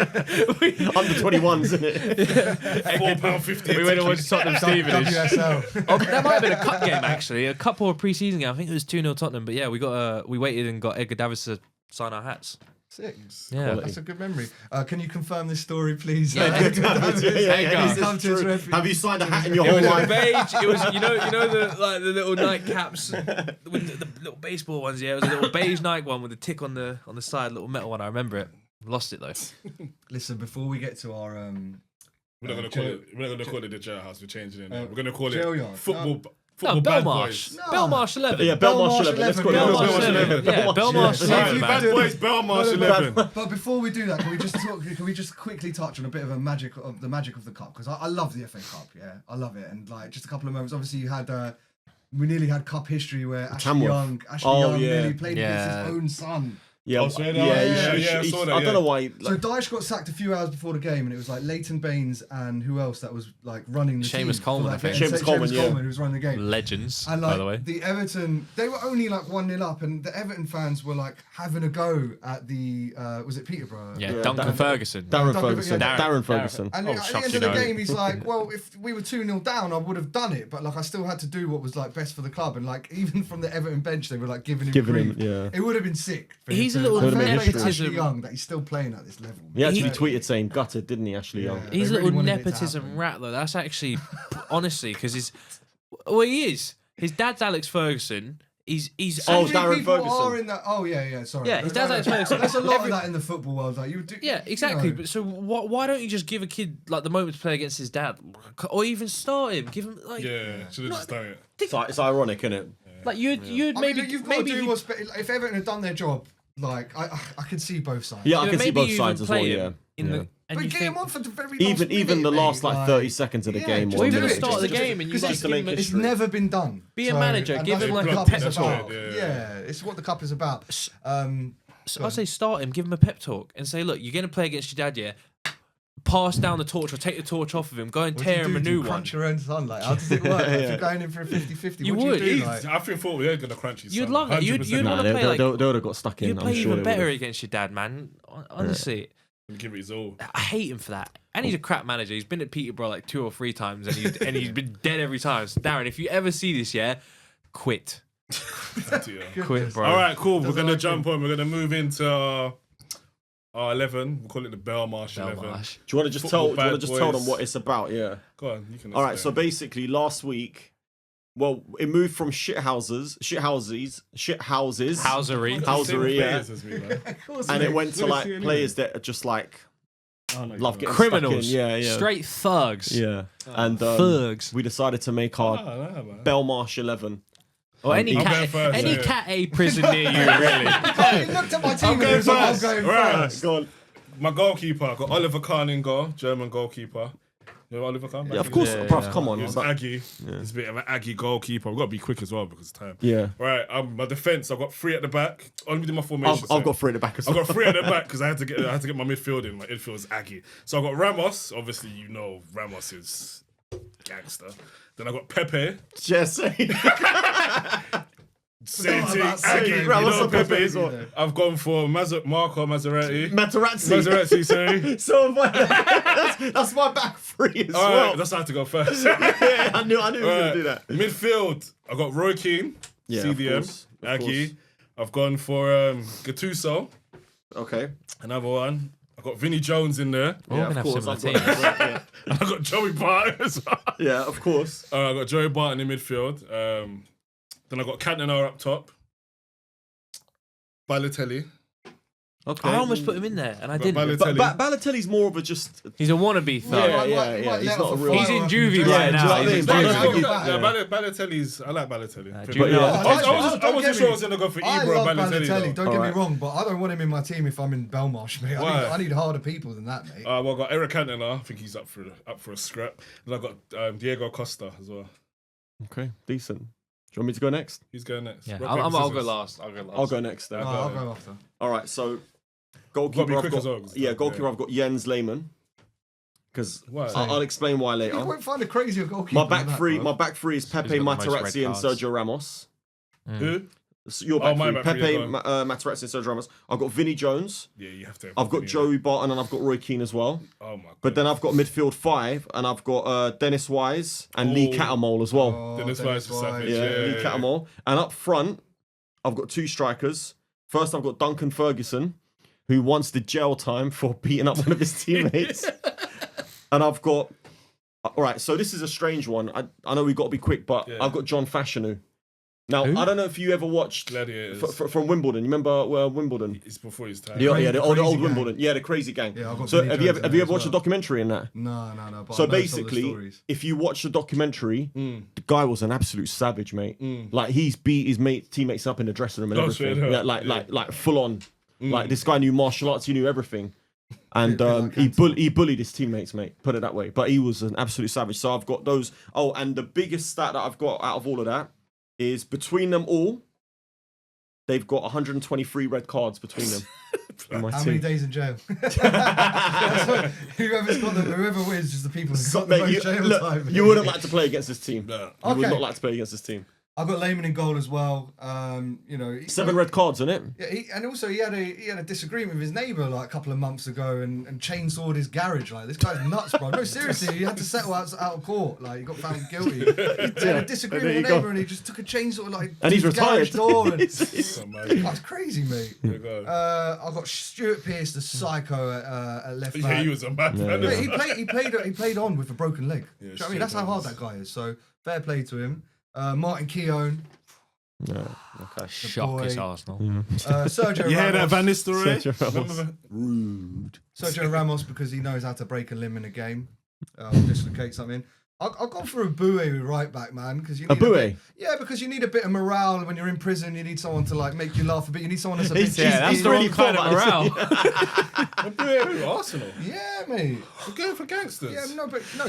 Under 21s, isn't it? £4.50. We went and watched Tottenham Stevenage. WSL. Oh, that might have been a cup game actually, a cup or a pre-season game. I think it was 2-0 Tottenham. But yeah, we waited and got Edgar Davids to sign our hats. Sick. Yeah, Quality. That's a good memory. Can you confirm this story, please? Yeah, Edgar Davids. yeah, He's come to his True. refuge. Have you signed a hat in your It whole was a life? beige. It was you know the little nightcaps with the little baseball ones. Yeah, it was a little beige Nike one with a tick on the side, little metal one. I remember it. Lost it though. Listen, before we get to our We're not gonna call it. We're not gonna call it the jailhouse. We're changing it. Now. We're gonna call jail it yard. football. No, Football bad Belmarsh. boys. No. Belmarsh 11. Yeah, Belmarsh 11. Let's call it Belmarsh Belmarsh 11. 11. Yeah, Belmarsh 11, Bad man. boys. Belmarsh 11. But before we do that, can we just talk? Can we just quickly touch on a bit of the magic of the cup? Because I love the FA Cup. Yeah, I love it. And like just a couple of moments. Obviously, you had we nearly had cup history where Ashley Tamworth. Young Yeah. nearly played against Yeah. his own son. Yeah, Oh, so yeah, yeah, I saw that, I don't know why. So Dyche got sacked a few hours before the game, and it was like Leighton Baines and who else that was like running the Seamus team. Coleman, for I think. game. Seamus Coleman, yeah. Coleman, who was running the game. Legends, And like by the way. the Everton, they were only like 1-0 up, and the Everton fans were like having a go at the was it Peterborough? Yeah, Yeah, Duncan Darren- Ferguson. Darren Duncan- Ferguson. yeah, Darren Ferguson. And Oh, at the shocked end you of the know. game, he's like, "Well, if we were 2-0 down, I would have done it, but like I still had to do what was like best for the club." And like even from the Everton bench, they were like giving him grief. Yeah. It would have been sick. for him He's a to- little like, fair play to nepotism. Ashley Young that he's still playing at this level. He actually Yeah. tweeted saying gutted, didn't he, Ashley Young? Yeah. He's They a really little wanted it to nepotism happen. rat though. That's actually honestly because he is. His dad's Alex Ferguson. He's Oh, Many Darren people Ferguson. are in that. Oh yeah, sorry. Yeah, his dad's Alex Ferguson. There's a lot Every- of that in the football world. Like you do. yeah, you exactly. know. But so why don't you just give a kid like the moment to play against his dad, or even start him? Give him like Yeah, should have just done it. It's ironic, isn't it? like you'd I maybe mean, you've got maybe to do you- what's if Everton had done their job. Like I can see both sides. Yeah, I Yeah, can see maybe both you sides even as well. play Yeah. him in Yeah. the and But you get think him on for the very Even last the minute, last mate, like 30 seconds of the yeah, game. just or or even do the it, start of the just- game and you because like just to give make him a- it It's history. never been done. Be a manager, and give that's him what like the a cup pep is talk. about. Yeah. Yeah, it's what the cup is about. So I'd say start him, give him a pep talk, and say, look, you're going to play against your dad, yeah. Pass down the torch or take the torch off of him. Go and What tear do him you a do? new Do you one. crunch your own son? Like, how does it work? Like, if you're going in for a 50-50, You what would. do you do? He's- Like, I think we're going to crunch his You'd son, love it. You'd 100%. wanna Nah, play they like- would have got stuck in. You'd I'm play sure even they better would've. against your dad, man. Honestly, Give it his all. I hate him for that. And he's a crap manager. He's been at Peterborough like 2 or 3 times, and he's been dead every time. So Darren, if you ever see this, yeah, quit, quit, bro. All right, cool. We're Doesn't going to like jump on. We're going to move into our 11. We'll call it the Belmarsh 11. Belmarsh. Do you want to just Football tell? Do you want bad to just tell them boys. what it's about? Yeah. Go on, you can All right. So explain. basically, last week, well, it moved from shithouses, Housery. Housery, yeah. Players as me, man. of course, and mate. it went to Let me like see anyway. players that are just like Oh, no, love you getting Criminals. stuck in. Yeah, yeah. Straight thugs. Yeah. And Thugs. we decided to make don't. our Oh, no, man. Belmarsh 11. Or any I'll cat, go first, any yeah. cat A prison near you, really. He looked at my team and going he was like, first. I'm going Right. first. Go on. My goalkeeper, I got Oliver Kahn in goal, German goalkeeper. You know Oliver Kahn? Yeah, of course, Yeah, bruv, yeah. come on. He was But- Aggie. He's a bit of an Aggie goalkeeper. We've got to be quick as well because of time. Yeah. Right, my defence, I've got 3 at the back. Only do my formation. I've got 3 at the back as I've well. got 3 at the back because I had to get my midfield in. My midfield is Aggie. So I've got Ramos. Obviously, you know Ramos is gangster. Then I've got Pepe. Just saying. Same thing. about Aggie. saying You Ramos know and Pepe Pepe. as well. I've gone for Marco Maserati. Materazzi. Sorry. So that's my back 3 as All well. right, that's how I had to go first. Yeah, I knew he was going to do that. Midfield, I've got Roy Keane, Yeah, of CDM, course, of Aggie. course. I've gone for Gattuso, Okay. another one. I've got Vinnie Jones in there. We're all gonna have similar I've teams. got, yeah. I've got Joey Barton as well. Yeah, of course. I've got Joey Barton in midfield. Then I've got Cantona up top. Balotelli. Okay. I almost put him in there, and I Got didn't. Balotelli. But Balotelli's more of a just. He's a wannabe thug. Yeah. He's not a real. He's in juvie Yeah, right now. do you He's know in what I mean? juvie. Yeah. Balotelli's. I like Balotelli. But yeah. I wasn't sure I was gonna go for I Ibra or love Balotelli. Balotelli. Don't get Alright. me wrong, but I don't want him in my team if I'm in Belmarsh, mate. Why? I need harder people than that, mate. Well, I've got Eric Cantona. I think he's up for a scrap. And I've got Diego Costa as well. Okay, decent. Do you want me to go next? He's going next. Yeah, Rock, I'll paper, go scissors. last. I'll go next then. I'll go after. All right, so Gotta goalkeeper. be I've quick got, as well, 'cause yeah, it's- goalkeeper. yeah. I've got Jens Lehmann. Because Why? I'll explain why You later. won't find a crazier goalkeeper. My than back that, three. bro. My back 3 is Pepe, got the most red Materazzi, and cards. Sergio Ramos. Who? So your back my three: back three, Pepe, yeah, go on. Materazzi, and Sergio Ramos. I've got Vinnie Jones. Yeah, you have to. I've got Joey Barton, and I've got Roy Keane as well. Oh my god. But then I've got midfield 5, and I've got Dennis Wise and Lee Oh. Catamol as well. Oh, Dennis Wise is savage. Yeah, Yeah, Lee yeah. Catamol. And up front, I've got 2 strikers. First, I've got Duncan Ferguson, who once did jail time for beating up one of his teammates. And I've got... All right, so this is a strange one. I know we've got to be quick, but Yeah. I've got John Fashanu. Now, Who? I don't know if you ever watched Gladiators. from Wimbledon. You remember Wimbledon? It's before his time. The old Crazy Gang. Wimbledon. Yeah, the crazy gang. Yeah, I've got So Vinnie have you Jones ever in there as watched a well. documentary in that? No. But So I know some of the basically, stories. if you watch the documentary, Mm. the guy was an absolute savage, mate. Like he's beat his teammates up in the dressing room and Oh, everything. straight Yeah, up, like full on. Like this guy knew martial arts, he knew everything. And Bit like he bullied his teammates, mate. Put it that way. But he was an absolute savage. So I've got those. Oh, and the biggest stat that I've got out of all of that is between them all, they've got 123 red cards between them. in my How team. many days in jail? That's what, whoever wins is the people who've got the Mate, most jail look, time. you wouldn't like to play against this team. No. You would Okay. not like to play against this team. I've got Lehmann in goal as well. 7 red cards, isn't it? Yeah, and also he had a disagreement with his neighbour like a couple of months ago and chainsawed his garage. Like this guy's nuts, bro. No, seriously, he had to settle out of court. Like he got found guilty. He had a disagreement there with you a neighbour go. and he just took a chainsaw like And he's to his garage retired. door. And, Oh, man. that's crazy, mate. There you go. I've got Stuart Pearce, the psycho at left back. Yeah, he was a madman. Mate, he played on with a broken leg. Yeah, Do you know what I mean? That's how hard that guy is. So fair play to him. Martin Keown, No. Okay. Shock is boy. Arsenal. Sergio You hear that, Ramos. Van Nistelrooy? Sergio Ramos. Remember that? Rude. Sergio Ramos because he knows how to break a limb in a game, dislocate something. I'll go for a Boué right back, man, because you need Boué? Yeah, because you need a bit of morale when you're in prison. You need someone to like make you laugh a bit. You need someone that's a bit. Yeah, that's cheesy. the really wrong kind of thought morale. I'm doing it with Arsenal. Yeah, mate. We're going for gangsters. Yeah, no. No.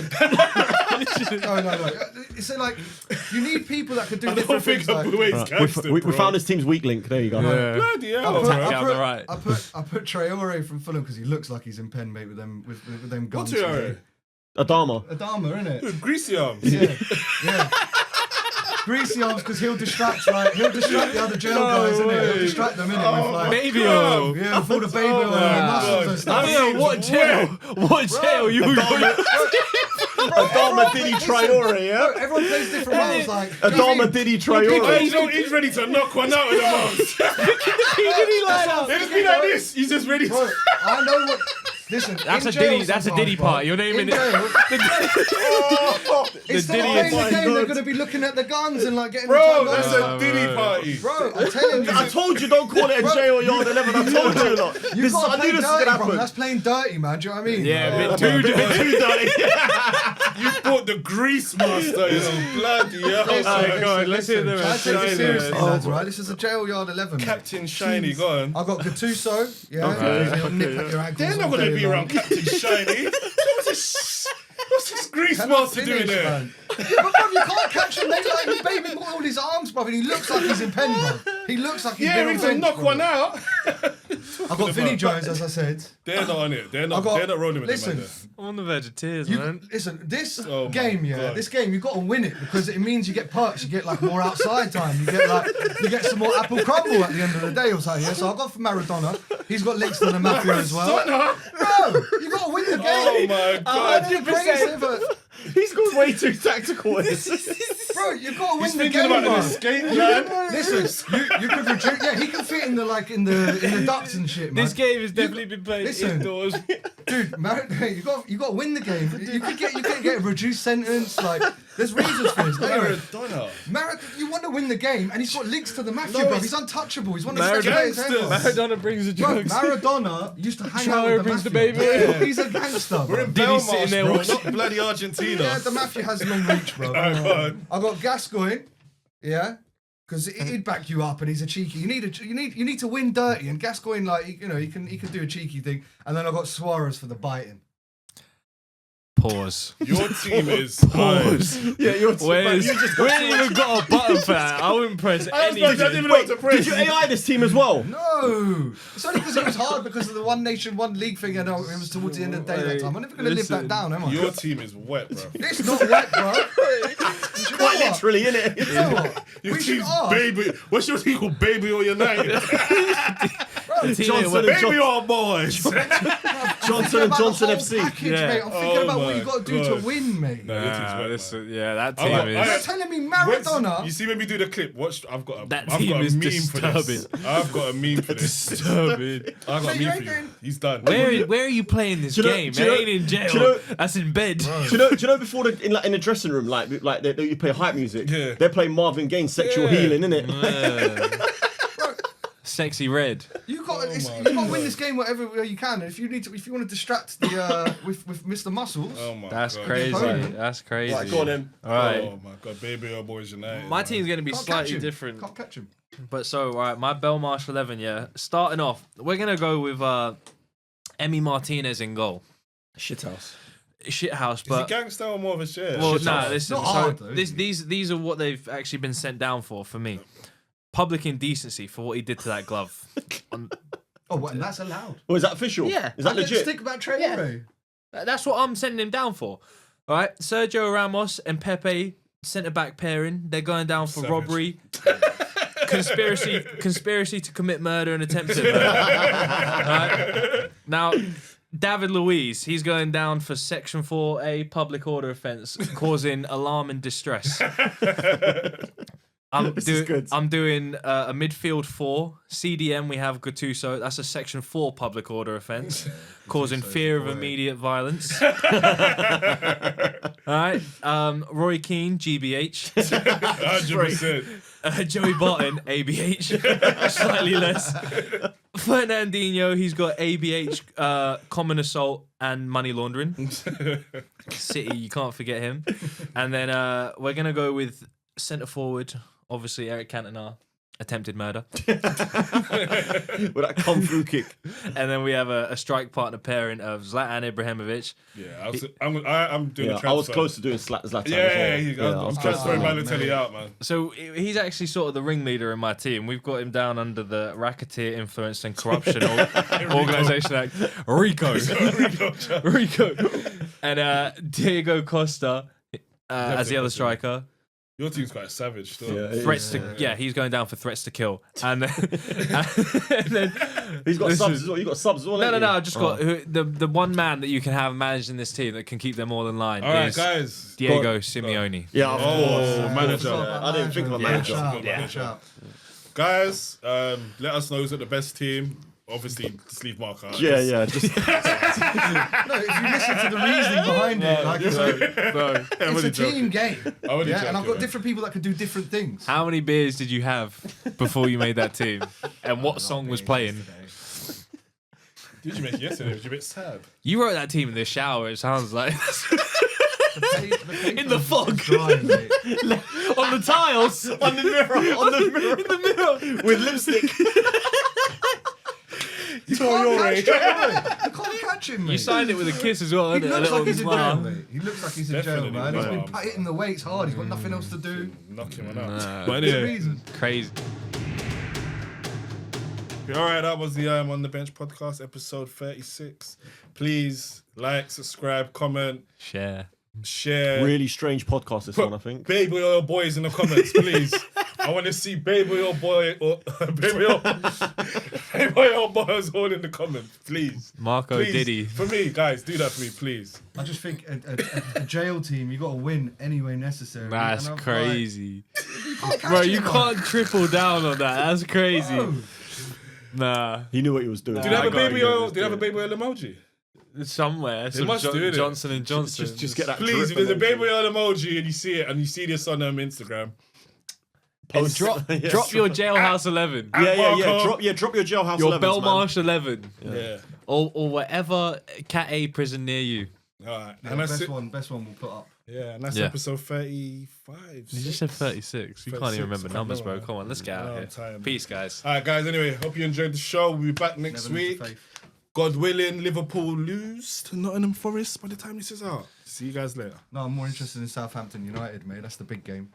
It's like you need people that could do I don't different think things. Like, Boué's gangster, We bro. found his team's weak link. There you go. Bloody hell, I bro. Down the right. put Traore from Fulham because he looks like he's in pen, mate, with them guns. What's your Adama. Adama, innit? greasy arms? Yeah. Greasy arms because he'll distract the other jail guys, innit? He'll distract them, innit? With like, Baby oil. yeah, with all the baby oil and muscles and stuff. What jail? What jail? You Adama Diddy Traore, yeah? Everyone plays different roles, like Adama Diddy Oh, Traore. he's ready to knock one out of the mouth. It just be like this. He's just ready Bro, to. I know what. Listen, That's in a jail Diddy. That's a sometimes, Diddy bro, part. You're naming in it. jail, The instead of Diddy playing is. the game, they're going to be looking at the guns and like getting. Bro, the that's time a Diddy party. Bro, I'm telling you. I told you don't call it a jail yard 11. I told you lot. You I gotta knew play this was dirty, gonna bro. happen. That's playing dirty, man. Do you know what I mean? Yeah, a bit Too too. dirty. You bought the grease master, you know, bloody hell. Listen, go on, let's hear them. Try to take it seriously, lads, right? This is a jail yard 11. mate. Captain Shiny, go on. I've got Gattuso, yeah. Okay. He'll nip at your ankles They're not all going to day be long. around Captain Shiny. What's this grease Can I master doing finish, there? man? Yeah, but bruv, you can't catch him. They like baby got all his arms, bruv, and he looks like he's in pen, bruv. He looks like he's Yeah, been we on can bench, knock bruv. one out. I got Vinnie Jones, as I said. They're not on it. They're not rolling with listen, them. I'm on the verge of tears, You, man. listen, this Oh my game, God. this game, you got to win it because it means you get perks, you get like more outside time, you get some more apple crumble at the end of the day or something. Yeah? So I got for Maradona. He's got links to the mafia as well. Bro, you got to win the game. Oh my God. One of the greatest ever. He's gone way too tactical with this. Bro, you got to win He's the thinking game, about bro. an escape plan. Listen, you could reduce. Yeah, he can fit in the ducts and shit, man. This game has definitely been played listen. indoors. Dude, you got to win the game. You can get a reduced sentence. Like, there's reasons for this. Anyway, Maradona. you want to win the game, and he's got links to the mafia, No, bro. it's- He's untouchable. He's one of the best players ever. Maradona brings the Bro, jokes. Maradona used to hang out Trower with the brings the mafia. baby. Yeah, he's a gangster, We're bro. in Diddy sitting Belmarsh, there bro, watching- not bloody Argentina. Yeah, the mafia has long reach, bro. God. I got Gascoigne, yeah, because he'd back you up, and he's a cheeky. You need to win dirty, and Gascoigne, like he can do a cheeky thing. And then I got Suarez for the biting. Pause. Your team is Pause. Yeah, you're too bad. Where's, You just we got ain't even got a button for that. I wouldn't press I anything. didn't even know what to press. Did you AI this team as well? No, it's only because it was hard because of the one nation, one league thing, and it was towards the end of the day that time. I'm never gonna live that down, am I? Your team is wet, bro. It's not wet, bro. You know Quite what? literally, innit? You know what? Your We should team's ask. baby. What's your team called? Baby or United? Bro, Johnson and Baby or boys? Johnson and Johnson FC. Package, Yeah. mate. I'm thinking Oh about what my you got to do God. to win, mate. No, your team's Nah, wet, this, man. yeah, that I team got- is. You're telling me Maradona? You see when we do the clip, watch. I've got That a team is meme for this. disturbing. I've got a meme for this. Disturbing. I've got a Mate, you meme ain't for you. getting- He's done. Where are you playing this Do you know- game? do you It know- ain't in jail. do you know- That's in bed. Do you know before in the dressing room, like you play hype music, Yeah. they're playing Marvin Gaye's Sexual Yeah. Healing, innit? Sexy red. You got Oh you my got to God. win this game whatever way you can. And if you want to distract the with Mr. Muscles, Oh my That's God. crazy. opponent. That's crazy. Right, go on then. All right. Oh my God, baby or boys United. My man. team's going to be can't catch slightly him. different. Can't catch him. But so, right, my Belmarsh 11, yeah. Starting off, we're going to go with Emi Martinez in goal. Shithouse. Shithouse, Is he but... gangster or more of a shit? Well, Shit nah, house. listen. Not So hard, though, these are what they've actually been sent down for me. Public indecency for what he did to that glove. Oh, what? And that's allowed. Oh, is that official? Yeah. Is that I get to legit? stick about Traore. That's what I'm sending him down for. All right, Sergio Ramos and Pepe, centre back pairing. They're going down for Savage. robbery, conspiracy to commit murder and attempted murder. All right? Now, David Luiz, he's going down for Section 4A public order offence, causing alarm and distress. This is good. I'm doing a midfield 4. CDM, we have Gattuso. That's a Section 4 public order offence, causing fear of immediate violence. All right. Roy Keane, GBH. 100%. Joey Barton, ABH. Slightly less. Fernandinho, he's got ABH, common assault and money laundering. City, you can't forget him. And then we're going to go with centre forward. Obviously, Eric Cantona, attempted murder. With that kung fu kick. And then we have a strike partner pairing of Zlatan Ibrahimovic. Yeah, I'm doing Yeah, a transfer. I was close to doing Zlatan as well. Yeah, I'm close transferring to that. Balotelli out, man. So he's actually sort of the ringleader in my team. We've got him down under the Racketeer Influence and Corruption Organisation Act. Rico. Rico. And Diego Costa as the other striker. Your team's quite savage still. Yeah, Threats to he's going down for threats to kill. And then He's got this subs is- as well. You got subs as well. No, ain't no, you? no. I've just got the one man that you can have managing this team that can keep them all in line All right, is guys. Diego Simeone. Yeah, of course. Oh, manager. I didn't think of a Yeah, manager. shout, Yeah. shout. Guys, let us know who's at the best team. Obviously, just leave Mark out. Yeah, yeah. Just No, if you listen to the reasoning behind it, like it's a team game. only Yeah, and I've joking, got man. different people that can do different things. How many beers did you have before you made that team? And what song was playing? Did you make it yesterday? Was you a bit sad? You wrote that team in the shower, it sounds like. In the fog. On the tiles. on the mirror, on the mirror, In the mirror. with lipstick. You can't catch catch him, mate. You signed it with a kiss as well, He isn't it? A looks little like he's in jail, smile. mate. He looks like he's in jail, Definitely, man. He's bro. been hitting the weights hard. He's got nothing else to do. Knock him out. Nah. But Good anyway, reason. Crazy. all right, that was the On the Bench podcast, episode 36. Please like, subscribe, comment, Share. share. Really strange podcast, this one, I think. Baby oil boys in the comments, please. I want to see baby oil boy or baby oil boys all in the comments, please. Marco Please, Diddy. for me, guys, do that for me, please. I just think a jail team, you got to win any way necessary. That's And I'm crazy. like, Bro, you can't triple down on that. That's crazy. Bro, Nah. He knew what he was doing. Do you have I a gotta baby get oil? this Do you have a dude. baby oil emoji? Somewhere. Some must do it. Johnson and Johnson. Just get that Please, if drip there's a emoji. baby oil emoji and you see it and you see this on Instagram, And drop Yeah. your Jailhouse 11. Yeah. Marco. Drop your jailhouse Your 11s, man. Belmarsh 11. yeah. Or whatever Cat A prison near you. All right, yeah, and that's best it. one we'll put up. Yeah, and that's Yeah. episode 35. You just said 36. You can't even 36, remember I numbers, know, bro. man. Come on, let's get No, out I'm of here. tired, man. Peace, guys. All right, guys. Anyway, hope you enjoyed the show. We'll be back next Never lose week. the faith. God willing, Liverpool lose to Nottingham Forest by the time this is out. See you guys later. No, I'm more interested in Southampton United, mate. That's the big game.